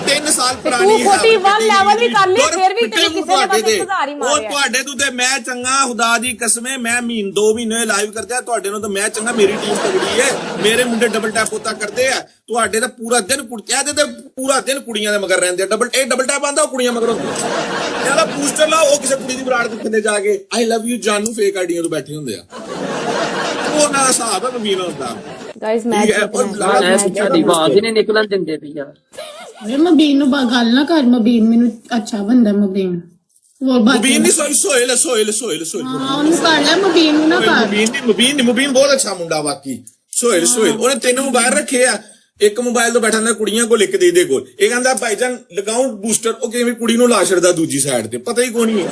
[SPEAKER 2] 3 ਸਾਲ ਪੁਰਾਣੀ
[SPEAKER 1] ਤੂੰ 41 level ਵੀ ਕਰ ਲਈ, ਫਿਰ ਵੀ ਤੈਨੂੰ ਕਿਸੇ ਨੇ ਬਸ 1000 ਹੀ
[SPEAKER 2] ਉਹ
[SPEAKER 1] ਮਾਰਿਆ।
[SPEAKER 2] ਤੁਹਾਡੇ ਤੋਂ ਤੇ ਮੈਂ ਚੰਗਾ ਖੁਦਾ ਦੀ ਕਸਮੇ ਮੈਂ 2 ਮਹੀਨੇ ਲਾਈਵ ਕਰਦਾ ਤੁਹਾਡੇ ਨੂੰ ਤਾਂ ਮੈਂ ਚੰਗਾ ਮੇਰੀ ਟੀਮ ਤਗੜੀ ਹੈ ਮੇਰੇ ਮੁੰਡੇ ਡਬਲ ਟੈਪ ਉਤਾ ਕਰਦੇ ਆ ਤੁਹਾਡੇ ਤਾਂ ਪੂਰਾ ਦਿਨ ਕੁੜੀਆਂ ਦੇ ਤੇ ਪੂਰਾ ਦਿਨ ਕੁੜੀਆਂ ਦੇ ਮਗਰ ਰਹਿੰਦੇ ਆ ਡਬਲ ਟੈਪ ਆਂਦਾ ਉਹ ਕੁੜੀਆਂ ਮਗਰ ਹੁੰਦੀਆਂ ਇਹਦਾ ਬੂਸਟਰ ਲਾ ਉਹ ਕਿਸੇ ਕੁੜੀ ਦੀ ਬਰਾੜ ਦੇ ਥੱਲੇ ਜਾ ਕੇ ਆਈ ਲਵ ਯੂ ਜਾਨੂ ਫੇਕ ਆਈਡੀਆਂ ਤੋਂ ਬੈਠੇ ਹੁੰਦੇ ਆ ਉਹ ਨਾ ਹਿਸਾਬ ਹੈ ਮਬੀਨ ਹੁੰਦਾ
[SPEAKER 1] गाइस मैच
[SPEAKER 4] ਐ ਤੁਹਾਡੀ ਆਵਾਜ਼ ਹੀ ਨਹੀਂ ਨਿਕਲਣ ਦਿੰਦੇ ਵੀ ਯਾਰ।
[SPEAKER 3] ਵੇ ਮਬੀਨ ਨੂੰ ਗੱਲ ਨਾ ਕਰ ਮਬੀਨ ਮੈਨੂੰ ਅੱਛਾ ਬੰਦਾ ਮਬੀਨ ਹੋਰ ਬਾਕੀ
[SPEAKER 2] ਮਬੀਨ ਨਹੀਂ ਸੋਇਲ
[SPEAKER 3] ਹਾਂ ਉਹਨੂੰ ਕਰ ਲੈ ਮਬੀਨ ਨੂੰ ਨਾ ਕਰ
[SPEAKER 2] ਮੁਬੀਨ ਬਹੁਤ ਅੱਛਾ ਮੁੰਡਾ ਬਾਕੀ ਸੋਇਲ ਉਹਨੇ 3 ਮੋਬਾਈਲ ਰੱਖੇ ਆ ਇੱਕ ਮੋਬਾਈਲ ਤੋਂ ਬੈਠਾ ਨਾ ਕੁੜੀਆਂ ਕੋਲ ਇੱਕ ਦੇ ਦੇ ਕੋਲ ਇਹ ਕਹਿੰਦਾ ਭਾਈਜਾਨ ਲਗਾਉਂ ਬੂਸਟਰ ਉਹ ਕਿਵੇਂ ਕੁੜੀ ਨੂੰ ਲਾ ਛੱਡਦਾ ਦੂਜੀ ਸਾਈਡ ਤੇ ਪਤਾ ਹੀ ਕੋਈ ਨਹੀਂ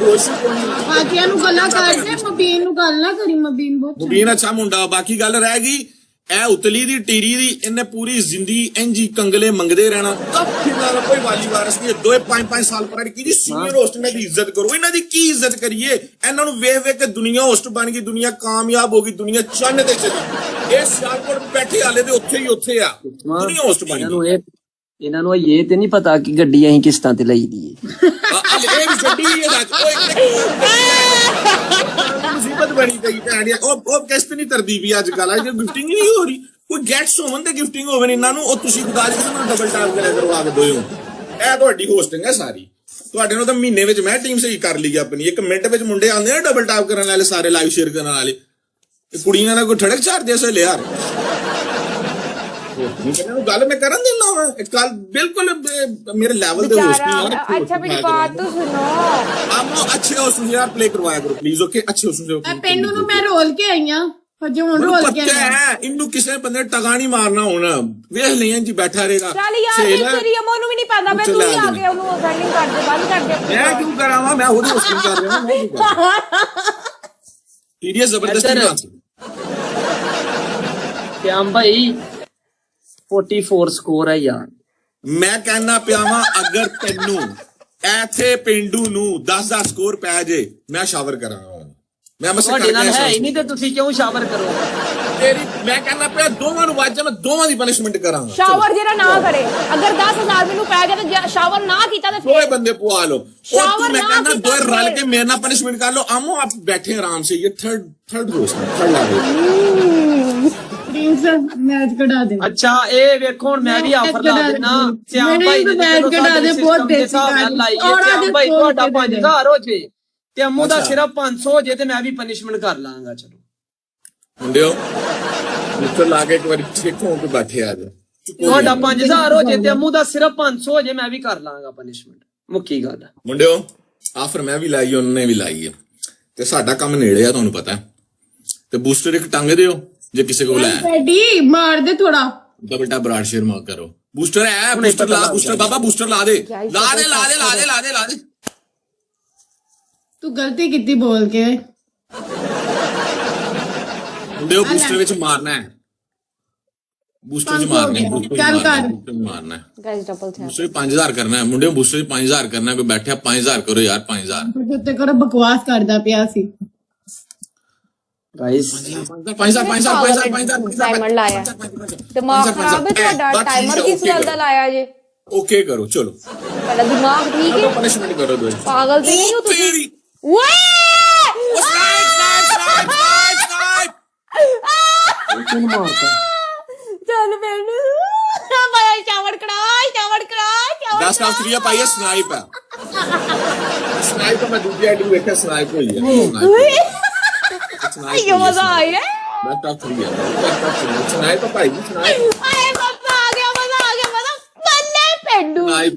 [SPEAKER 3] ਬਾਕੀਆਂ ਨੂੰ ਗੱਲਾਂ ਕਰਦੇ ਮਬੀਨ ਨੂੰ ਗੱਲ ਨਾ ਕਰੀ ਮਬੀਨ ਬਹੁਤ
[SPEAKER 2] ਮੁਬੀਨ ਅੱਛਾ ਮੁੰਡਾ ਬਾਕੀ ਗੱਲ ਰਹਿ ਗਈ ਇਹ ਉਤਲੀ ਦੀ ਟੀਰੀ ਦੀ ਇਹਨੇ ਪੂਰੀ ਜ਼ਿੰਦਗੀ ਇੰਜੀ ਕੰਗਲੇ ਮੰਗਦੇ ਰਹਿਣਾ ਕੱਫੀ ਨਾਲ ਕੋਈ ਵਾਲੀ ਵਾਰਸ ਨਹੀਂ 2-5 ਸਾਲ ਪੁਰਾਣੀ ਕਿਹਦੀ ਸੀਨੀਅਰ ਹੋਸਟ ਇਹਨਾਂ ਦੀ ਇੱਜ਼ਤ ਕਰੋ ਇਹਨਾਂ ਦੀ ਕੀ ਇੱਜ਼ਤ ਕਰੀਏ ਇਹਨਾਂ ਨੂੰ ਵੇਖ ਵੇਖ ਕੇ ਦੁਨੀਆ ਹੋਸਟ ਬਣ ਗਈ ਦੁਨੀਆ ਕਾਮਯਾਬ ਹੋ ਗਈ ਦੁਨੀਆ ਚੰਨ ਤੇ ਚਲੀ ਇਹ ਸਿਆਲਕੋਟ ਬੈਠੇ ਹਾਲੇ ਤੇ ਉੱਥੇ ਆ ਦੁਨੀਆ ਹੋਸਟ ਬਣ ਗਈ
[SPEAKER 4] ਇਹਨਾਂ ਨੂੰ ਇਹ ਤੇ ਨਹੀਂ ਪਤਾ ਕਿ ਗੱਡੀ ਅਸੀਂ ਕਿਸ਼ਤਾਂ ਤੇ ਲਈ ਦੀ ਏ।
[SPEAKER 2] ਇਹ ਵੀ ਗੱਡੀ ਹੀ ਮੁਸੀਬਤ ਬਣੀ ਪਈ ਭੈਣਿਆ ਉਹ ਕਿਸ਼ਤ ਨਹੀਂ ਤਰਦੀ ਵੀ ਅੱਜ ਕੱਲ ਅੱਜ ਗਿਫਟਿੰਗ ਨਹੀਂ ਹੋ ਰਹੀ ਕੋਈ ਗੈਟਸ ਹੋਵਨ ਤੇ ਗਿਫਟਿੰਗ ਹੋਵੇ ਇਹਨਾਂ ਨੂੰ ਉਹ ਤੁਸੀਂ ਖੁਦਾ ਜੀ ਨੂੰ ਡਬਲ ਟੈਪ ਕਰਿਆ ਕਰਵਾ ਕੇ ਦੋਇਓ ਇਹ ਤੁਹਾਡੀ ਹੋਸਟਿੰਗ ਹੈ ਸਾਰੀ ਤੁਹਾਡੇ ਨੂੰ ਤਾਂ ਮਹੀਨੇ ਵਿੱਚ ਮੈਂ ਟੀਮ ਸਹੀ ਕਰ ਲਈ ਆਪਣੀ 1 ਮਿੰਟ ਵਿੱਚ ਮੁੰਡੇ ਆਉਂਦੇ ਆ ਡਬਲ ਟੈਪ ਕਰਨ ਵਾਲੇ ਸਾਰੇ ਲਾਈਵ ਸ਼ੇਅਰ ਕਰਨ ਵਾਲੇ ਕੁੜੀਆਂ ਨਾਲ ਕੋਈ ਠੜਕ ਛੱਡਦੇ ਐ ਯਾਰ ਗੱਲ ਮੈਂ ਕਰਨ ਦਿੰਦਾ ਹਾਂ ਕੱਲ ਬਿਲकुल मेरे लेवल ਦੇ ਹੋਸਟ नहीं यार
[SPEAKER 1] अच्छा मेरी बात तो सुनो
[SPEAKER 2] आप अच्छे होस्ट यार प्ले करवाया करो प्लीज ओके अच्छे होस्ट
[SPEAKER 3] ਪਿੰਡੂ ਨੂੰ ਮੈਂ ਰੋਲ ਕੇ ਆਈ ਆ ਹਜੇ ਹੁਣ ਰੋਲ ਕੇ
[SPEAKER 2] ਪਤਾ ਹੈ ਇਹਨੂੰ ਕਿਸੇ ਬੰਦੇ ਟਗਾ ਨਹੀਂ ਮਾਰਨਾ ਹੁਣ ਵੇਖ ਲਈਆਂ ਜੀ ਬੈਠਾ ਰਹੇਗਾ
[SPEAKER 1] ਚੱਲ ਯਾਰ ਤੇਰੀ ਅਮੋ ਨੂੰ ਵੀ ਨਹੀਂ ਪੈਂਦਾ ਮੈਂ ਤੂੰ ਹੀ ਆ ਕੇ ਉਹਨੂੰ ਸੈਂਡਿੰਗ ਕਰ ਦੇ ਬੰਦ ਕਰ ਦੇ
[SPEAKER 2] ਮੈਂ ਕਿਉਂ ਕਰਾਵਾਂ ਮੈਂ ਉਹਦੀ ਹੋਸਟਿੰਗ ਕਰ ਰਿਹਾ ਮੈਂ ਸੀਰੀਅਸ ਜ਼ਬਰਦਸਤੀ ਨਾ
[SPEAKER 4] ਪਿਆਮ ਭਾਈ 44 ਸਕੋਰ ਹੈ ਯਾਰ।
[SPEAKER 2] ਮੈਂ ਕਹਿਣਾ ਪਿਆਵਾਂ ਅਗਰ ਤੈਨੂੰ ਐਥੇ ਪਿੰਡੂ ਨੂੰ 10 ਸਕੋਰ ਪੈ ਜੇ ਮੈਂ ਸ਼ਾਵਰ ਕਰਾਂਗਾ ਮੈਂ ਮਸੇ
[SPEAKER 4] ਤੁਹਾਡੇ ਨਾਲ ਹੈ ਹੀ ਨਹੀਂ ਤੇ ਤੁਸੀਂ ਕਿਉਂ ਸ਼ਾਵਰ ਕਰੋ
[SPEAKER 2] ਤੇਰੀ ਮੈਂ ਕਹਿਣਾ ਪਿਆ ਦੋਵਾਂ ਨੂੰ ਵਾਜਾ ਮੈਂ ਦੋਵਾਂ ਦੀ ਪਨਿਸ਼ਮੈਂਟ ਕਰਾਂਗਾ
[SPEAKER 1] ਸ਼ਾਵਰ ਜਿਹੜਾ ਨਾ ਕਰੇ ਅਗਰ 10000 ਮੈਨੂੰ ਪੈ ਗਿਆ ਤੇ ਸ਼ਾਵਰ ਨਾ ਕੀਤਾ ਤੇ
[SPEAKER 2] ਦੋਏ ਬੰਦੇ ਪਵਾ ਲਓ और तू मैं कहना दो रल के मेरे ना पनिशमेंट कर लो आमो आप बैठे आराम से ये थर्ड रोस्ट थर्ड ला
[SPEAKER 3] ਪ੍ਰਿੰਸ ਮੈਚ ਕਢਾ ਦੇ
[SPEAKER 4] ਅੱਛਾ ਇਹ ਵੇਖੋ ਹੁਣ ਮੈਂ ਵੀ ਆਫਰ ਲਾ ਦੇਣਾ ਸਿਆਮ ਭਾਈ ਦੇ
[SPEAKER 3] ਮੈਚ ਕਢਾ ਦੇ ਬਹੁਤ ਬੇਸਿਕ
[SPEAKER 4] ਔਰ ਸਿਆਮ ਭਾਈ ਤੁਹਾਡਾ 5000 ਹੋ ਜੇ ਤੇ ਅੰਮੂ ਦਾ ਸਿਰਫ 500 ਹੋ ਜੇ ਤੇ ਮੈਂ ਵੀ ਪਨਿਸ਼ਮੈਂਟ ਕਰ ਲਾਂਗਾ ਚਲੋ
[SPEAKER 2] ਮੁੰਡਿਓ ਉੱਤਰ ਲਾ ਕੇ ਇੱਕ ਵਾਰੀ ਠੇਕੋਂ ਕੇ ਬੈਠੇ ਆ ਜਾ
[SPEAKER 4] ਤੁਹਾਡਾ 5000 ਹੋ ਜੇ ਤੇ ਅੰਮੂ ਦਾ ਸਿਰਫ 500 ਹੋ ਜੇ ਮੈਂ ਵੀ ਕਰ ਲਾਂਗਾ ਪਨਿਸ਼ਮੈਂਟ ਮੁੱਕੀ ਗੱਲ
[SPEAKER 2] ਮੁੰਡਿਓ ਆਫਰ ਮੈਂ ਵੀ ਲਾਈ ਉਹਨੇ ਵੀ ਲਾਈ ਹੈ ਤੇ ਸਾਡਾ ਕੰਮ ਨੇੜੇ ਆ ਤੁਹਾਨੂੰ ਪਤਾ ਤੇ ਬੂਸਟਰ ਇੱਕ ਟੰਗ ਦਿਓ ਜੇ ਕਿਸੇ ਕੋਲ ਹੈ।
[SPEAKER 3] ਡੈਡੀ ਮਾਰ ਦੇ ਥੋੜਾ।
[SPEAKER 2] ਡਬਲ ਟੈਪ ਬਰਾੜ ਸ਼ੇਅਰ ਮਾਰ ਕਰੋ। ਬੂਸਟਰ ਹੈ, ਬੂਸਟਰ ਲਾ, ਬੂਸਟਰ ਬਾਬਾ ਬੂਸਟਰ ਲਾ ਦੇ, ਲਾ ਦੇ, ਲਾ ਦੇ, ਲਾ ਦੇ, ਲਾ ਦੇ, ਲਾ ਦੇ।
[SPEAKER 3] ਤੂੰ ਗਲਤੀ ਕੀਤੀ ਬੋਲ ਕੇ।
[SPEAKER 2] ਮੁੰਡੇ ਉਹ ਬੂਸਟਰ ਵਿੱਚ ਮਾਰਨਾ ਹੈ, ਬੂਸਟਰ ਚ ਮਾਰਨਾ ਹੈ,
[SPEAKER 3] ਚੱਲ ਕਰ।
[SPEAKER 2] ਮਾਰਨਾ ਹੈ।
[SPEAKER 1] Guys double tap.
[SPEAKER 2] ਬੂਸਟਰ 5000 ਕਰਨਾ ਹੈ ਮੁੰਡੇ, ਬੂਸਟਰ 5000 ਕਰਨਾ। ਕੋਈ ਬੈਠਿਆ 5000 ਕਰੋ ਯਾਰ, 5000
[SPEAKER 3] ਤੇ ਕਰ ਬਕਵਾਸ ਕਰਦਾ ਪਿਆ ਸੀ।
[SPEAKER 4] गाइस
[SPEAKER 2] 5000
[SPEAKER 1] ਟਾਈਮਰ ਲਾਇਆ। ਦਿਮਾਗ ਖਰਾਬ ਹੈ ਤੁਹਾਡਾ। ਟਾਈਮਰ ਕਿਸ ਗੱਲ ਦਾ ਲਾਇਆ ਜੇ?
[SPEAKER 2] ਓਕੇ ਕਰੋ ਚਲੋ,
[SPEAKER 1] ਤੁਹਾਡਾ ਦਿਮਾਗ ਠੀਕ ਹੈ?
[SPEAKER 2] ਪਨਿਸ਼ਮੈਂਟ ਕਰੋ ਦੋ।
[SPEAKER 1] ਪਾਗਲ ਤੇ ਨਹੀਂ ਹੋ ਤੁਸੀਂ? ਓਏ
[SPEAKER 4] कौन मारता है?
[SPEAKER 1] ਚੱਲ ਮੈਨੂੰ ਮਾਇਆ ਚਾਵੜ ਕੜਾ
[SPEAKER 2] 10 ਨਾਲ 3 ਪਾਈਏ ਸਨਾਈਪ ਹੈ। ਸਨਾਈਪ ਮੈਂ ਦੂਜੀ ਆਈਡੀ ਵੇਖਿਆ, ਸਨਾਈਪ ਹੋਈ ਹੈ।
[SPEAKER 1] ਇਹ ਮਜ਼ਾ ਆਇਆ।
[SPEAKER 2] ਮੈਂ ਟਾਪ 3 ਹੈ, ਸਨਾਈਪ ਭਾਈ ਜੀ, ਸਨਾਈਪ
[SPEAKER 1] ਆਏ ਪਾਪਾ ਆ ਗਿਆ, ਮਜ਼ਾ ਆ ਗਿਆ, ਮਜ਼ਾ ਬੱਲੇ ਪੈਂਡੂ।
[SPEAKER 2] ਸਨਾਈਪ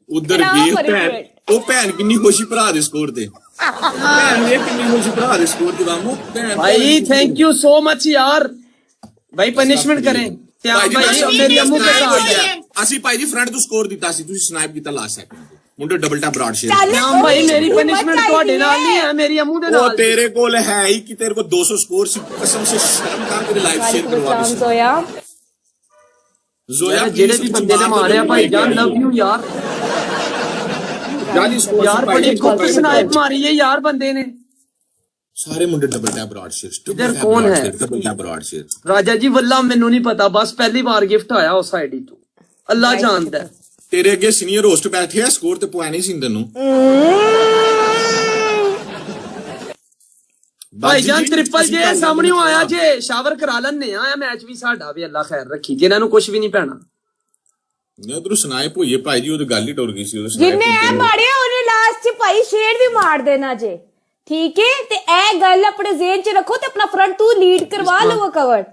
[SPEAKER 2] ਉਧਰ ਵੀ ਭੈਣ, ਉਹ ਭੈਣ ਕਿੰਨੀ ਖੁਸ਼ੀ ਭਰਾ ਦੇ ਸਕੋਰ ਤੇ। ਭੈਣ ਨੇ ਕਿੰਨੀ ਖੁਸ਼ੀ ਭਰਾ ਦੇ ਸਕੋਰ ਤੇ ਮਾਮੂ।
[SPEAKER 4] भाई थैंक यू सो मच यार। भाई पनिशमेंट करें भाई मेरी अम्मू के साथ।
[SPEAKER 2] ਅਸੀਂ ਭਾਈ ਜੀ ਫਰੰਟ ਤੋਂ ਸਕੋਰ ਦਿੱਤਾ ਸੀ, ਤੁਸੀਂ ਸਨਾਈਪ ਕੀਤਾ ਲਾਸਟ ਸੈਕਿੰਡ ਤੇ। ਮੁੰਡੇ ਡਬਲ ਟੈਪ ਬਰਾਡ ਸ਼ੇਅਰ।
[SPEAKER 4] नाम भाई मेरी पनिशमेंट ਤੁਹਾਡੇ ਨਾਲ ਨਹੀਂ ਹੈ, ਮੇਰੀ ਅਮੂ ਦੇ
[SPEAKER 2] ਉਹ
[SPEAKER 4] ਨਾਲ।
[SPEAKER 2] ਤੇਰੇ ਕੋਲ ਹੈ ਹੀ ਕਿ ਤੇਰੇ ਕੋਲ 200 ਸਕੋਰ ਸੀ। ਕਸਮ ਸੇ ਸ਼ਰਮ ਕਰ, ਤੇਰੇ ਲਾਈਵ ਸ਼ੇਅਰ ਕਰਵਾ ਦੇ
[SPEAKER 1] zoya
[SPEAKER 2] ਜ਼ੋਇਆ।
[SPEAKER 4] ਜਿਹੜੇ ਵੀ ਬੰਦੇ ਨੇ ਮਾਰਿਆ ਭਾਈ ਜਾਨ, ਲਵ ਯੂ यार।
[SPEAKER 2] ਜਾਲੀ ਸਕੋਰ
[SPEAKER 4] यार बड़ी गुप्त स्नाइप मारी है यार बंदे ने।
[SPEAKER 2] ਸਾਰੇ ਮੁੰਡੇ ਡਬਲ ਟੈਪ ਬਰਾਡ ਸ਼ੇਅਰ।
[SPEAKER 4] इधर कौन है?
[SPEAKER 2] ਡਬਲ ਟੈਪ ਬਰਾਡ ਸ਼ੇਅਰ।
[SPEAKER 4] राजा जी वल्ला मैनू नहीं पता, बस पहली बार गिफ्ट आया उस आईडी तो, अल्लाह जानता है।
[SPEAKER 2] ਤੇਰੇ ਅੱਗੇ ਸੀਨੀਅਰ ਹੋਸਟ ਬੈਠੇ ਆ, ਸਕੋਰ ਤੇ ਪੁਆਇੰਟ ਨਹੀਂ ਸੀ ਤੈਨੂੰ।
[SPEAKER 4] भाई जान ट्रिपल जे सामने आया जे, शावर करा लन्ने आया मैच भी साडा भी, अल्लाह खैर रखी जिन्हां नू कुछ भी नहीं पैना।
[SPEAKER 2] ਨੇ ਉਧਰੋਂ ਸਨਾਈਪ ਹੋਈ ਹੈ ਭਾਈ ਜੀ, ਉਹਦੀ ਗੱਲ ਹੀ ਟੁਰ ਗਈ ਸੀ।
[SPEAKER 1] ਜਿੰਨੇ ਇਹ ਮਾਰਿਆ ਉਹਨੇ ਲਾਸਟ ਚ ਭਾਈ ਸ਼ੇਰ ਵੀ ਮਾਰ ਦੇਣਾ ਜੇ, ਠੀਕ ਹੈ? ਤੇ ਇਹ ਗੱਲ ਆਪਣੇ ਜ਼ਿਹਨ ਚ ਰੱਖੋ ਤੇ ਆਪਣਾ ਫਰੰਟ ਤੂੰ ਲੀਡ ਕਰਵਾ ਲਵੋ ਕਵਰ।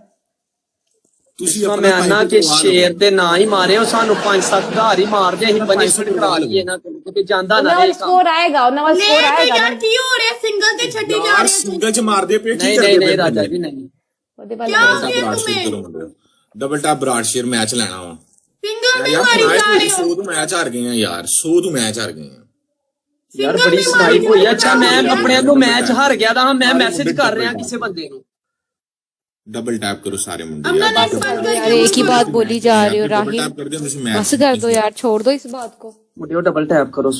[SPEAKER 2] ਤੁਸੀਂ
[SPEAKER 4] मैं आना कि शेर दे ना ही मारे हो, सानू 5-7 घार ही मार दे, ਅਸੀਂ पनिशमेंट करा लईए ना कि ਜਾਂਦਾ ਨਾ
[SPEAKER 1] ਉਹਨਾਂ ਵੱਲ
[SPEAKER 4] ਇਹ ਕੰਮ।
[SPEAKER 1] ਸਕੋਰ ਆਏਗਾ, ਉਹਨਾਂ ਵੱਲ ਸਕੋਰ ਆਏਗਾ
[SPEAKER 3] ਯਾਰ
[SPEAKER 1] ਨਾ।
[SPEAKER 3] ਕੀ ਹੋ ਰਿਹਾ? ਸਿੰਗਲ ਤੇ ਛੱਡੀ ਜਾ
[SPEAKER 2] ਯਾਰ
[SPEAKER 3] ਰਹੇ
[SPEAKER 2] ਸਿੰਗਲ ਚ ਮਾਰਦੇ ਪਏ, ਕੀ
[SPEAKER 4] नहीं
[SPEAKER 2] ਕਰਦੇ
[SPEAKER 4] नहीं
[SPEAKER 2] ਪਏ?
[SPEAKER 4] नहीं राजा जी नहीं।
[SPEAKER 1] ਉਹਦੇ ਵੱਲ
[SPEAKER 2] ਡਬਲ ਟੈਪ ਬਰਾਡ ਸ਼ੇਅਰ ਮੈਚ ਲੈਣਾ ਵਾ
[SPEAKER 3] ਸਿੰਗਲ ਤੇ
[SPEAKER 2] ਯਾਰ।
[SPEAKER 3] ਮਾਰੀ ਜਾ ਰਹੇ
[SPEAKER 2] 100 ਤੋਂ ਮੈਚ ਹਾਰ ਗਏ ਆ ਯਾਰ, 100 ਤੋਂ ਮੈਚ ਹਾਰ ਗਏ ਆ।
[SPEAKER 4] यार बड़ी स्नाइप हुई है। अच्छा मैं अपने को मैच हार गया था, मैं मैसेज कर रहा किसी बंदे को।
[SPEAKER 2] डबल टैप करो सारे मुंडे
[SPEAKER 3] अपना
[SPEAKER 2] यार,
[SPEAKER 3] नेट बंद कर।
[SPEAKER 1] यार एक ही बात बोली जा रही हो
[SPEAKER 2] डबल
[SPEAKER 1] राही,
[SPEAKER 2] टैप कर दिया तुझे मैच
[SPEAKER 1] बस कर दो यार, छोड़ दो इस बात को।
[SPEAKER 4] मुझे डबल टैप करो।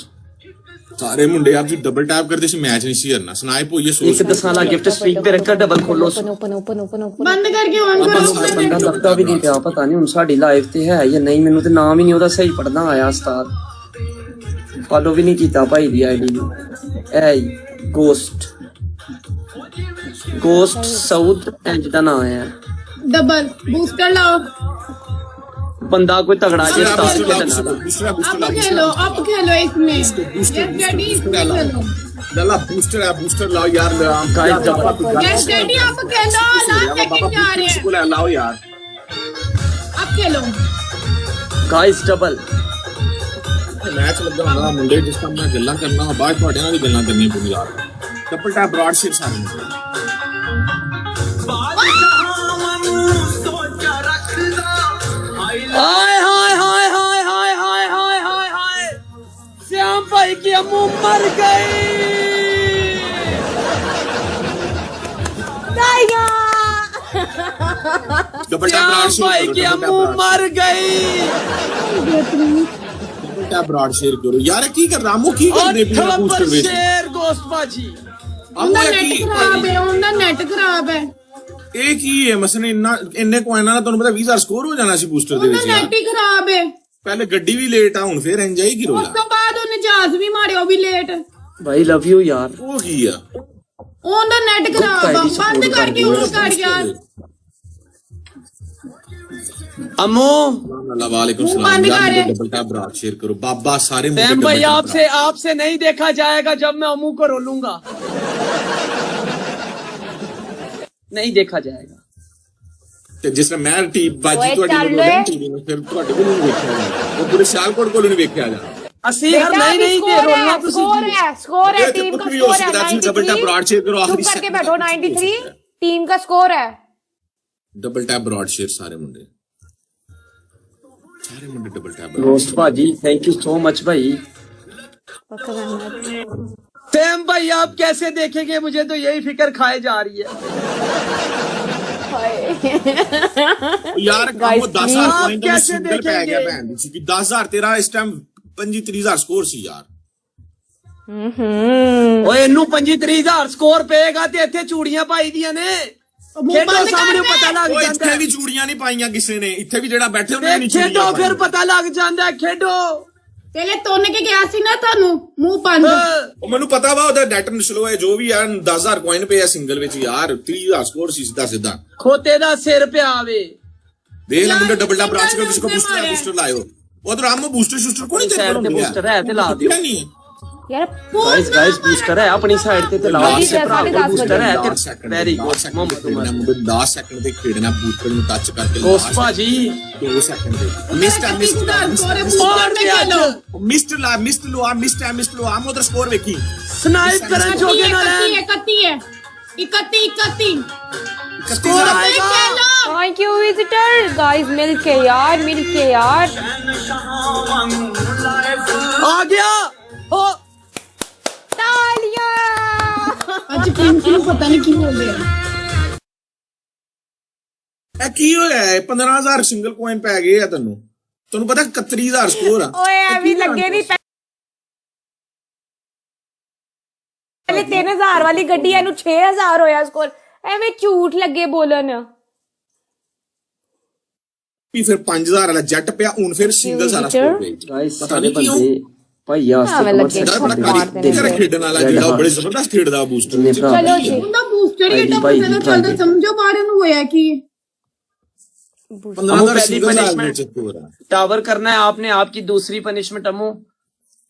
[SPEAKER 2] सारे मुंडे यार तुझे डबल टैप करते से मैच नहीं सी करना। स्नाइप हो ये
[SPEAKER 4] एक 10 वाला गिफ्ट स्पीक पे रखकर डबल खोलो।
[SPEAKER 1] Open open open open open
[SPEAKER 3] ਬੰਦ ਕਰਕੇ ਔਨ ਕਰੋ।
[SPEAKER 4] बंदा लगता भी नहीं पिया, पता नहीं हुन साडी लाइव ते है या नहीं, मैनू ते नाम ही नहीं ओदा सही पढ़ना आया। उस्ताद फॉलो भी नहीं कीता भाई दी आईडी नू। ए गोस्ट साउथ इंज दा नाम है।
[SPEAKER 3] डबल बूस्टर लाओ।
[SPEAKER 4] बंदा कोई तगड़ा जे उस्ताद
[SPEAKER 2] बूस्टर लाओ,
[SPEAKER 4] खेलना।
[SPEAKER 2] बूस्टर बूस्टर
[SPEAKER 3] अब खेलो इसमें। यस डैडी खेलो।
[SPEAKER 2] लला बूस्टर है, बूस्टर लाओ यार।
[SPEAKER 4] गाइस डबल
[SPEAKER 3] यस डैडी अब खेलो। लास्ट सेकंड जा रहे हैं।
[SPEAKER 2] को लाओ यार,
[SPEAKER 3] अब खेलो।
[SPEAKER 4] गाइस डबल
[SPEAKER 2] मैच लगा होगा मुंडे जिसका मैं गल्ला करना बाद ਤੁਹਾਡੇ ਨਾਲ ਵੀ ਗੱਲਾਂ ਕਰਨੀਆਂ ਪਊਗੀ ਯਾਰ। डबल टैप ब्रॉड शेयर सारे मुंडे
[SPEAKER 4] हाय हाय हाय हाय हाय हाय हाय हाय हाय श्याम भाई की अम्मू मर गई।
[SPEAKER 2] डबल टैप
[SPEAKER 4] श्याम
[SPEAKER 2] ब्रॉड
[SPEAKER 4] भाई की
[SPEAKER 2] शेयर
[SPEAKER 4] अम्मू मर गई।
[SPEAKER 2] डबल टैप ब्रॉड शेयर करो यार। की कर रामो की कर दे बिना बूस्टर
[SPEAKER 4] थप्पड़
[SPEAKER 2] ਵੇਚ
[SPEAKER 4] शेर गोश्त बाजी।
[SPEAKER 3] ਉਹਦਾ ਨੈਟ ਖਰਾਬ ਹੈ। ਉਹਦਾ ਨੈਟ ਖਰਾਬ ਹੈ।
[SPEAKER 2] ਇਹ ਕੀ ਹੈ ਮਸਲੇ? ਇੰਨੇ ਕੋਇਨਾਂ ਨਾਲ ਤੁਹਾਨੂੰ ਪਤਾ 20000 ਸਕੋਰ ਹੋ ਜਾਣਾ ਸੀ ਬੂਸਟਰ ਦੇ
[SPEAKER 3] ਉਹਦਾ
[SPEAKER 2] ਵਿੱਚ ਯਾਰ।
[SPEAKER 3] ਨੈਟ ਹੀ ਖਰਾਬ ਹੈ।
[SPEAKER 2] ਪਹਿਲੇ ਗੱਡੀ ਵੀ ਲੇਟ ਆ, ਹੁਣ ਫੇਰ ਇੰਜ ਆਈ ਕੀ
[SPEAKER 3] ਉਸ
[SPEAKER 2] ਰੋਲਾ?
[SPEAKER 3] ਤੋਂ ਬਾਅਦ ਉਹਨੇ ਜਹਾਜ਼ ਵੀ ਮਾਰਿਆ, ਉਹ ਵੀ ਲੇਟ।
[SPEAKER 4] भाई लव यू यार।
[SPEAKER 2] ਉਹ ਕੀ ਆ?
[SPEAKER 3] ਉਹਦਾ ਨੈਟ ਖਰਾਬ ਆ। ਬੰਦ ਕਰਕੇ ਉਹ ਕਰ ਯਾਰ।
[SPEAKER 4] अम्मू
[SPEAKER 2] वालेकुम
[SPEAKER 3] मुंह
[SPEAKER 2] सलाम
[SPEAKER 3] बंद
[SPEAKER 2] यार।
[SPEAKER 3] कर।
[SPEAKER 2] मुझे डबल टैप ब्रॉड शेयर करो बाबा सारे मुझे
[SPEAKER 4] सैम
[SPEAKER 2] डबल
[SPEAKER 4] भाई
[SPEAKER 2] टैप
[SPEAKER 4] आपसे नहीं देखा जाएगा जब मैं अम्मू को रोलूंगा। नहीं देखा जाएगा।
[SPEAKER 2] ਤੇ ਜਿਸ ਤਰ੍ਹਾਂ ਮੈਂ ਟੀਮ ਬਾਜੀ
[SPEAKER 1] ਓਏ
[SPEAKER 2] ਤੁਹਾਡੀ
[SPEAKER 1] ਚੱਲ
[SPEAKER 2] ਨੂੰ
[SPEAKER 1] ਓਏ।
[SPEAKER 2] ਟੀਮ ਨੂੰ ਫਿਰ ਤੁਹਾਡੇ ਕੋਲ ਨਹੀਂ ਵੇਖਿਆ ਜਾਣਾ। ਉਹ ਪੂਰੇ ਸਿਆਲਕੋਟ ਕੋਲ ਨਹੀਂ ਵੇਖਿਆ ਜਾਣਾ।
[SPEAKER 4] ਅਸੀਂ ਹਰ नहीं दे रोलना तुसी।
[SPEAKER 1] स्कोर है
[SPEAKER 2] ये तो
[SPEAKER 1] टीम
[SPEAKER 2] कुछ
[SPEAKER 1] का
[SPEAKER 2] भी हो
[SPEAKER 1] स्कोर है
[SPEAKER 2] सकता है, डबल टैप ब्रॉड शेयर करो
[SPEAKER 1] 93।
[SPEAKER 2] आखिरी
[SPEAKER 1] चुप करके बैठो 93। टीम का स्कोर है।
[SPEAKER 2] ਡਬਲ ਟੈਪ ਬਰਾਡ ਸ਼ੇਅਰ ਸਾਰੇ ਮੁੰਡੇ ਡਬਲ ਟੈਪ
[SPEAKER 4] रोस्ट भाजी थैंक यू सो मच भाई। सैम भाई आप कैसे देखेंगे, मुझे तो यही फिक्र खाए जा रही है।
[SPEAKER 2] ਯਾਰ ਕੰਮ 10000 ਪੁਆਇੰਟ ਦਾ
[SPEAKER 4] कैसे
[SPEAKER 2] ਸਿੰਗਲ ਪੈ ਗਿਆ
[SPEAKER 4] देखेंगे?
[SPEAKER 2] ਭੈਣ ਦੀ ਸੀ ਕਿ 10000 ਤੇਰਾ ਇਸ ਟਾਈਮ 25-30,000 ਸਕੋਰ ਸੀ ਯਾਰ।
[SPEAKER 4] ਓਏ ਇਹਨੂੰ 25-30,000 ਸਕੋਰ ਪਏਗਾ ਤੇ ਇੱਥੇ ਚੂੜੀਆਂ ਪਾਈ ਦੀਆਂ ਨੇ, ਖੇਡੋ ਸਾਹਮਣੇ ਪਤਾ ਲੱਗ
[SPEAKER 2] ਉਹ
[SPEAKER 4] ਜਾਂਦਾ
[SPEAKER 2] ਇੱਥੇ
[SPEAKER 4] ਹੈ।
[SPEAKER 2] ਵੀ ਚੂੜੀਆਂ ਨਹੀਂ ਪਾਈਆਂ ਕਿਸੇ ਨੇ, ਇੱਥੇ ਵੀ ਜਿਹੜਾ ਬੈਠੇ ਉਹਨੇ ਨਹੀਂ
[SPEAKER 4] ਖੇਡੋ
[SPEAKER 2] ਚੂੜੀਆਂ
[SPEAKER 4] ਫਿਰ ਪਤਾ ਲੱਗ ਜਾਂਦਾ ਹੈ, ਖੇਡੋ।
[SPEAKER 3] ਪਹਿਲੇ ਤੁੰਨ ਕੇ ਗਿਆ ਸੀ ਨਾ ਤੁਹਾਨੂੰ ਮੂੰਹ ਬੰਦ।
[SPEAKER 2] ਉਹ ਮੈਨੂੰ ਪਤਾ ਵਾ ਉਹਦਾ ਡੈਟਨ ਸਲੋ ਹੈ ਜੋ ਵੀ ਯਾਰ 10000 ਕੋਇਨ ਪਿਆ ਸਿੰਗਲ ਵਿੱਚ ਯਾਰ 30,000 ਸਕੋਰ ਸੀ ਸਿੱਧਾ ਸਿੱਧਾ।
[SPEAKER 4] ਖੋਤੇ ਦਾ ਸਿਰ ਪਿਆ ਵੇ।
[SPEAKER 2] ਦੇਖ ਲੈ ਮੁੰਡੇ ਡਬਲ ਟੈਪ ਬ੍ਰਾਂਚ ਕਰ ਕਿਸੇ ਕੋ ਬੂਸਟਰ ਲਾਇਓ ਉਧਰ ਆਮ ਬੂਸਟਰ ਸ਼ੂਸਟਰ ਕੋਈ ਨਹੀਂ
[SPEAKER 4] ਸਾਈਡ ਤੇ ਬੂਸਟਰ ਹੈ ਤੇ ਲਾ ਦਿਓ।
[SPEAKER 2] ਨਹੀਂ
[SPEAKER 1] यार
[SPEAKER 4] गाइस बूस्टर है अपनी साइड ते लाओ,
[SPEAKER 1] जल्दी
[SPEAKER 4] इससे
[SPEAKER 1] से
[SPEAKER 4] भरा
[SPEAKER 1] साढ़े
[SPEAKER 4] बूस्टर है
[SPEAKER 2] 10 second
[SPEAKER 4] very good Mohammad Umar.
[SPEAKER 2] ਮੁੰਡੇ 10 ਸੈਕਿੰਡ ਦੇ ਖੇਡਣਾ ਬੂਸਟਰ ਨੂੰ ਟੱਚ ਕਰਕੇ
[SPEAKER 4] रोस्ट भाजी
[SPEAKER 2] 2 ਸੈਕਿੰਡ ਦੇ ਮਿਸਟਰ ਲੋ ਆਮ ਉਧਰ ਸਕੋਰ ਵੇਖੀ
[SPEAKER 4] स्नाइप करन जोगे ना है।
[SPEAKER 3] 31 है 31
[SPEAKER 4] स्कोर आएगा।
[SPEAKER 1] थैंक यू विजिटर गाइस, मिलके यार
[SPEAKER 4] आ गया ओ
[SPEAKER 1] तालियां।
[SPEAKER 3] ਅੱਜ ਕਿੰਕੀ ਨੂੰ ਪਤਾ ਨਹੀਂ ਕੀ ਹੋ ਗਿਆ।
[SPEAKER 2] ਇਹ ਕੀ ਹੋਇਆ ਹੈ 15,000 ਸਿੰਗਲ ਕੋਇਨ ਪੈ ਗਏ ਆ ਤੁਹਾਨੂੰ ਪਤਾ 31,000 ਸਕੋਰ ਆ।
[SPEAKER 1] ओए अभी लगे नहीं पहले 3000 वाली गड्डी एनु 6000 होया स्कोर, एवें झूठ लगे बोलन।
[SPEAKER 2] ਵੀ ਫਿਰ 5000 ਵਾਲਾ ਜੱਟ ਪਿਆ ਹੁਣ ਫਿਰ ਸਿੰਗਲ ਸਾਰਾ ਸਕੋਰ ਪਏ
[SPEAKER 4] गाइस
[SPEAKER 2] पता
[SPEAKER 4] सारे
[SPEAKER 2] नहीं क्यों।
[SPEAKER 4] बंदे भाई यार
[SPEAKER 1] हमें लगे
[SPEAKER 2] ਜਿਹੜਾ ਬੜਾ ਕਾਲੀ ਖੇਡਣ ਵਾਲਾ ਜਿਹੜਾ ਉਹ ਬੜੇ ਜ਼ਬਰਦਸਤ ਖੇਡਦਾ ਬੂਸਟਰ
[SPEAKER 1] चलो जी
[SPEAKER 3] ਉਹਦਾ ਬੂਸਟਰ ਹੀ ਏਡਾ
[SPEAKER 4] ਭਾਈ,
[SPEAKER 3] ਪਤਾ ਚੱਲਦਾ, ਸਮਝੋ ਬਾਰੇ ਨੂੰ ਹੋਇਆ ਕੀ।
[SPEAKER 2] 15,000
[SPEAKER 4] पहली
[SPEAKER 2] ਸਿੰਗਲ ਸਾਲ
[SPEAKER 4] punishment।
[SPEAKER 2] ਵਿੱਚ ਸਕੋਰ ਆ।
[SPEAKER 4] टावर करना है आपने, आपकी दूसरी पनिशमेंट अमू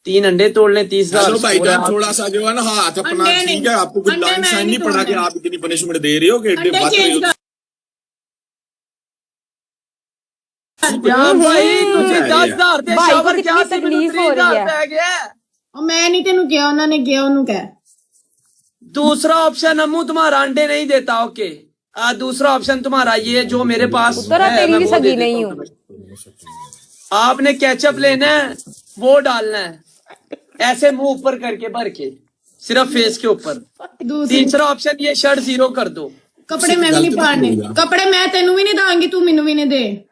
[SPEAKER 4] 3 अंडे तोड़ लें 30,000
[SPEAKER 2] चलो भाई
[SPEAKER 4] स्कोर है।
[SPEAKER 2] थोड़ा सा जो है ना हाथ अपना
[SPEAKER 3] अंडे
[SPEAKER 2] ठीक
[SPEAKER 3] नहीं,
[SPEAKER 2] है, आपको कुछ
[SPEAKER 3] अंडे
[SPEAKER 2] लाइन
[SPEAKER 3] मैं
[SPEAKER 2] साइन नहीं
[SPEAKER 3] नहीं
[SPEAKER 2] पढ़ा के
[SPEAKER 3] तोड़ना।
[SPEAKER 2] आप इतनी पनिशमेंट दे रहे हो कि एड्डे
[SPEAKER 3] अंडे
[SPEAKER 2] बात रहे
[SPEAKER 3] चेंज
[SPEAKER 2] हो।
[SPEAKER 4] यार भाई तुझे 10,000 दे
[SPEAKER 1] भाई को
[SPEAKER 4] शावर क्या
[SPEAKER 1] कितनी तकलीफ हो रही है।
[SPEAKER 4] पै गया।
[SPEAKER 3] ਉਹ ਮੈਂ ਨਹੀਂ ਤੈਨੂੰ ਕਿਹਾ, ਉਹਨਾਂ ਨੇ ਕਿਹਾ ਉਹਨੂੰ ਕਹਿ।
[SPEAKER 4] दूसरा ऑप्शन अमू तुम्हारा अंडे नहीं देता। ओके दूसरा ऑप्शन तुम्हारा ये जो मेरे पास
[SPEAKER 1] उत्तरा
[SPEAKER 4] है,
[SPEAKER 1] तेरी
[SPEAKER 4] मैं
[SPEAKER 1] भी
[SPEAKER 4] वो
[SPEAKER 1] सगी
[SPEAKER 4] दे
[SPEAKER 1] नहीं
[SPEAKER 4] देता
[SPEAKER 1] हूँ।
[SPEAKER 4] आपने केचप लेना है, वो डालना है ऐसे मुंह ऊपर करके भर के सिर्फ फेस के ऊपर।
[SPEAKER 3] ਦੂਸਰੀ
[SPEAKER 4] तीसरा ऑप्शन ये शर्ट 0 कर दो।
[SPEAKER 3] ਕੱਪੜੇ ਮੈਂ ਵੀ ਨਹੀਂ ਪਾੜਨੇ, ਕੱਪੜੇ ਮੈਂ ਤੈਨੂੰ ਵੀ ਨਹੀਂ ਦਾਂਗੀ, ਤੂੰ ਮੈਨੂੰ ਵੀ ਨਹੀਂ ਦੇ।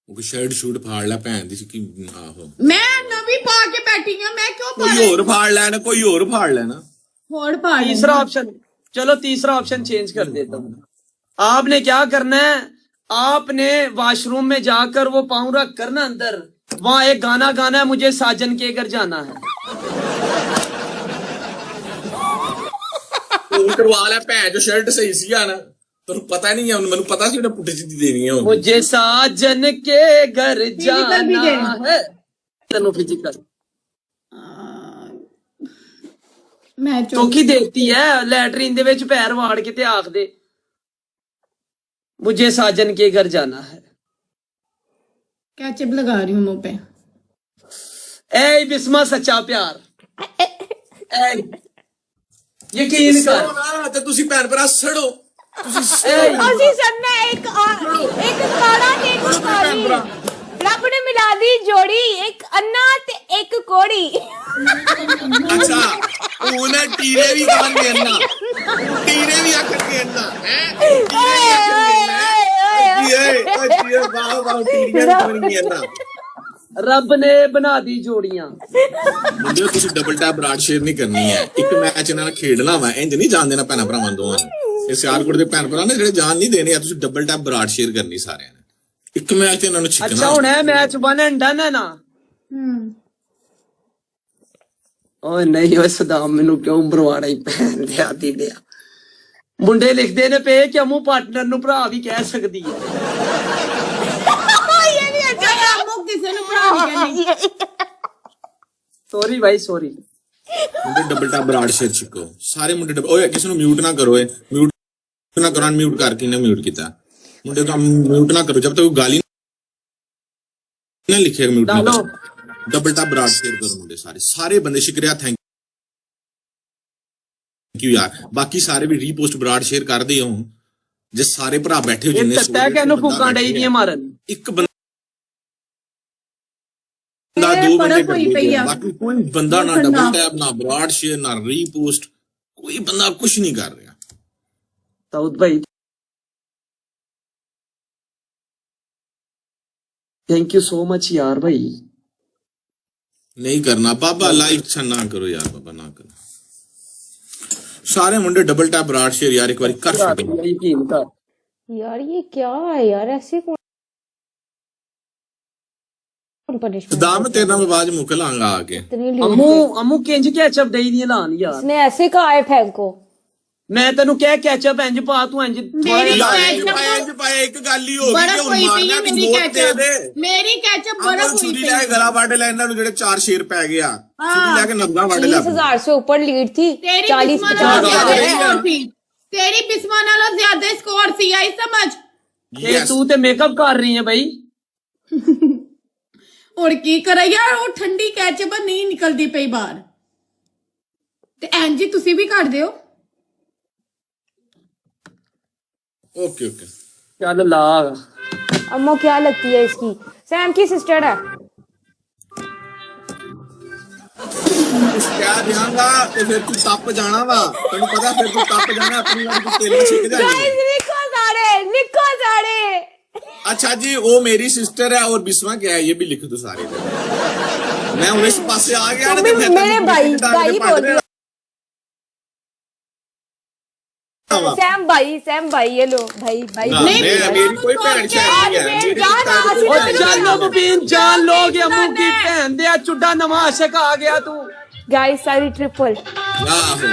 [SPEAKER 2] ਉਹ ਸ਼ਰਟ ਸ਼ੂਟ ਫਾੜ ਲੈ ਭੈਣ ਦੀ ਕਿ ਆਹੋ
[SPEAKER 3] ਮੈਂ ਨਵੀਂ ਪਾ ਕੇ ਬੈਠੀ ਆ, ਮੈਂ ਕਿਉਂ
[SPEAKER 2] ਕੋਈ
[SPEAKER 3] ਪਾੜੇ?
[SPEAKER 2] ਹੋਰ ਫਾੜ ਲੈਣਾ ਕੋਈ ਹੋਰ ਫਾੜ ਲੈਣਾ।
[SPEAKER 3] ਹੋਰ ਪਾੜ।
[SPEAKER 4] तीसरा ऑप्शन चलो तीसरा ऑप्शन चेंज कर देता हूँ। आपने क्या करना है, आपने वॉशरूम में जाकर वो पाँव रख कर ना अंदर वहां एक गाना गाना है, मुझे साजन के घर जाना है।
[SPEAKER 2] ਤੂੰ ਕਰਵਾ ਲੈ ਭੈਣ ਜੋ ਸ਼ਰਟ ਸਹੀ ਸੀ ਆ ਨਾ ਤੈਨੂੰ ਪਤਾ ਨਹੀਂ ਹੈ ਮੈਨੂੰ ਪਤਾ ਸੀ ਉਹਨੇ ਪੁੱਠੀ ਸਿੱਧੀ ਦੇਣੀ ਹੈ
[SPEAKER 4] मुझे साजन के घर जाना
[SPEAKER 3] भी दे।
[SPEAKER 4] है। तेनू फिजिकल
[SPEAKER 3] ਮੈਂ
[SPEAKER 4] चौकी देती है लैटरीन दे विच पैर वाड़ के ते आख दे मुझे साजन के घर जाना है।
[SPEAKER 3] कैचअप लगा रही हूँ मुंह पे।
[SPEAKER 4] ए बिस्मा सच्चा प्यार ए यकीन कर।
[SPEAKER 2] ਤੇ ਤੁਸੀਂ ਭੈਣ ਭਰਾ ਸੜੋ ਤੁਸੀਂ
[SPEAKER 1] ਅਸੀਂ ਸੜਨਾ ਇੱਕ ਕਾੜਾ ਤੇ ਇੱਕ ਕਾਲੀ। ਰੱਬ ਨੇ ਮਿਲਾ ਦੀ ਜੋੜੀ, ਇੱਕ ਅੰਨਾ ਤੇ ਇੱਕ ਕੋੜੀ।
[SPEAKER 2] ਅੱਛਾ ਉਹਨਾਂ ਟੀਰੇ ਵੀ ਕਰਨਗੇ ਨਾ ਟੀਰੇ ਵੀ ਆਖਣਗੇ ਨਾ ਹੈ ਟੀਰੇ ਵਾਹ ਵਾਹ ਟੀਰੀਆਂ ਕਰਨਗੇ ਨਾ।
[SPEAKER 4] रब ने बना दी जोड़ियां।
[SPEAKER 2] ਮੁੰਡੇ ਤੁਸੀਂ ਡਬਲ ਟੈਪ ਬਰਾਡ ਸ਼ੇਅਰ ਨਹੀਂ ਕਰਨੀ ਹੈ, ਇੱਕ ਮੈਚ ਇਹਨਾਂ ਨਾਲ ਖੇਡਣਾ ਵਾ, ਇੰਜ ਨਹੀਂ ਜਾਣ ਦੇਣਾ ਭੈਣਾਂ ਭਰਾਵਾਂ ਦੋਵਾਂ ਨੂੰ। ਇਹ ਸਿਆਲਕੋਟ ਦੇ ਭੈਣ ਭਰਾ ਨੇ ਜਿਹੜੇ ਜਾਣ ਨਹੀਂ ਦੇਣੇ ਆ, ਤੁਸੀਂ ਡਬਲ ਟੈਪ ਬਰਾਡ ਸ਼ੇਅਰ ਕਰਨੀ ਸਾਰਿਆਂ ਨੇ, ਇੱਕ ਮੈਚ ਤੇ ਇਹਨਾਂ ਨੂੰ
[SPEAKER 4] अच्छा
[SPEAKER 2] ਛਿੱਕਣਾ।
[SPEAKER 4] हुण है मैच वन एंड डन है ना। ओए नहीं ओए सदाम मैनू क्यों मरवाड़ा ही भैन दे आती दे। मुंडे लिखदे ने पे कि अमू पार्टनर नु भरा भी कह सकदी है।
[SPEAKER 3] ਮੁੱਕ ਕਿਸੇ ਨੂੰ ਭਰਾ ਨਹੀਂ ਕਹਿੰਦੇ।
[SPEAKER 4] सॉरी भाई सॉरी।
[SPEAKER 2] ਮੁੰਡੇ ਡਬਲ ਟੈਪ ਬਰਾਡ ਸ਼ੇਅਰ ਛਿੱਕੋ ਸਾਰੇ ਮੁੰਡੇ। ਓਏ ਕਿਸੇ ਨੂੰ ਮਿਊਟ ਨਾ ਕਰੋ, ਓਏ ਮਿਊਟ ਨਾ ਕਰੋ, ਮਿਊਟ ਕਰਕੇ ਨਾ ਮਿਊਟ ਕੀਤਾ ਮੁੰਡੇ ਦਾ ਮਿਊਟ ਨਾ ਕਰੋ ਜਦ ਤੱਕ ਕੋਈ ਗਾਲੀ ਨਾ ਲਿਖੇ ਮਿਊਟ ਨਾ
[SPEAKER 4] डालो
[SPEAKER 2] ਕਰੋ। ਡਬਲ ਟੈਪ ਬਰਾਡ ਸ਼ੇਅਰ ਕਰੋ ਮੁੰਡੇ ਸਾਰੇ ਬੰਦੇ ਸ਼ੁਕਰੀਆ ਥੈਂਕ ਕਿਉਂ ਯਾਰ ਬਾਕੀ ਸਾਰੇ ਵੀ ਰੀਪੋਸਟ ਬਰਾਡ ਸ਼ੇਅਰ ਕਰਦੇ ਹੋ ਜੇ ਸਾਰੇ ਭਰਾ ਬੈਠੇ ਹੋ
[SPEAKER 4] ਇਹ
[SPEAKER 2] ਜਿੰਨੇ
[SPEAKER 4] ਤੱਤਾ ਕਿਹਨੂੰ ਫੂਕਾਂ ਡਈ ਦੀਆਂ ਮਾਰਨ
[SPEAKER 2] ਇੱਕ ਬੰਦਾ ਦੋ ਬੰਦੇ ਕਰਦੇ ਆ ਬਾਕੀ ਕੋਈ ਬੰਦਾ ਨਾ ਡਬਲ ਟੈਪ ਨਾ ਬਰਾਡ ਸ਼ੇਅਰ ਨਾ ਰੀਪੋਸਟ ਕੋਈ ਬੰਦਾ ਕੁਝ ਨਹੀਂ ਕਰ ਰਿਹਾ
[SPEAKER 4] दाऊद भाई थैंक यू सो मच यार भाई
[SPEAKER 2] नहीं करना बाबा लाइक ना करो यार बाबा ना करो सारे मुंडे डबल टैप बराड शेयर यार एक बार कर सकते हो
[SPEAKER 4] यकीन कर
[SPEAKER 1] यार ये क्या है यार, ऐसे कौन पनिशमेंट
[SPEAKER 2] दाम तेरे नाम आवाज मुक लांगा आके
[SPEAKER 1] इतनी
[SPEAKER 4] अम्मू अम्मू किंज कैचअप दई दी लान यार
[SPEAKER 1] इसने ऐसे कहा है फेंको।
[SPEAKER 4] मैं तेनू क्या कैचअप इंज पा तू इंज
[SPEAKER 3] मेरी
[SPEAKER 2] इंज पाया एक गल ही हो गई
[SPEAKER 3] बर्फ
[SPEAKER 2] हुन
[SPEAKER 3] होई पई
[SPEAKER 2] मारना
[SPEAKER 3] है
[SPEAKER 2] भी
[SPEAKER 3] मेरी
[SPEAKER 2] वोट दे दे
[SPEAKER 3] कैचअप, मेरी कैचअप बर्फ हुई
[SPEAKER 2] छुरी
[SPEAKER 3] पई
[SPEAKER 2] ले गला वड ले इन्हां नु जेड़े 4 शेर पै गया छुरी लेके नब्बा वड ले
[SPEAKER 1] 30,000 से ऊपर लीड थी,
[SPEAKER 3] तेरी
[SPEAKER 1] 40
[SPEAKER 3] बिस्मा
[SPEAKER 1] 50
[SPEAKER 3] नालों
[SPEAKER 2] ज्यादा
[SPEAKER 3] ज्यादा
[SPEAKER 2] है।
[SPEAKER 3] स्कोर थी, तेरी बिस्मा नालों ज्यादा स्कोर थी, आई समझ।
[SPEAKER 4] ए तू ते मेकअप कर रही है भाई
[SPEAKER 3] और की करा यार वो ठंडी कैचअप नहीं निकलती पई बाहर ते एनजी तुसी भी कर दियो।
[SPEAKER 2] ओके ओके
[SPEAKER 4] चल ला
[SPEAKER 1] अम्मो क्या लगती है इसकी, सैम की सिस्टर है।
[SPEAKER 2] क्या ध्यानगा तो फिर तू तप जाना वा तेनू पता फिर तू तप जाना अपनी वाली तू तेल छिक जानी
[SPEAKER 1] गाइस लिखो सारे
[SPEAKER 2] अच्छा जी वो मेरी सिस्टर है और बिस्मा क्या है ये भी लिख दो सारे मैं उन्हें इस पास से आ गया ना
[SPEAKER 1] तुम भी मेरे भाई बोल रहे हो। सैम भाई ये लो भाई
[SPEAKER 3] नहीं,
[SPEAKER 2] मेरी कोई भैन शैन नहीं है मेरी
[SPEAKER 4] ओ चलो मुबीन जान लोग अम्मू की भैन दे चुड्डा नवा आशिक आ गया तू
[SPEAKER 1] गाइस सारी ट्रिपल
[SPEAKER 2] आहो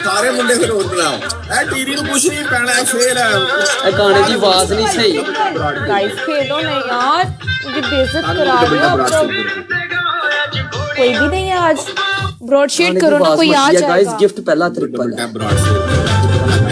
[SPEAKER 2] सारे मुंडे फिर और बनाओ ए टीरी ਨੂੰ ਕੁਛ ਨਹੀਂ ਪੈਣਾ ਫੇਰ
[SPEAKER 4] ए गाने की आवाज नहीं सही
[SPEAKER 1] गाइस खेलो नहीं यार, मुझे बेइज्जत करा रहे हो आप लोग। कोई भी नहीं है आज, ब्रॉडशीट करो ना कोई आ
[SPEAKER 4] गाइस
[SPEAKER 1] जाएगा।
[SPEAKER 4] गिफ्ट पहला ट्रिपल
[SPEAKER 2] डबल टैप ब्राड शेयर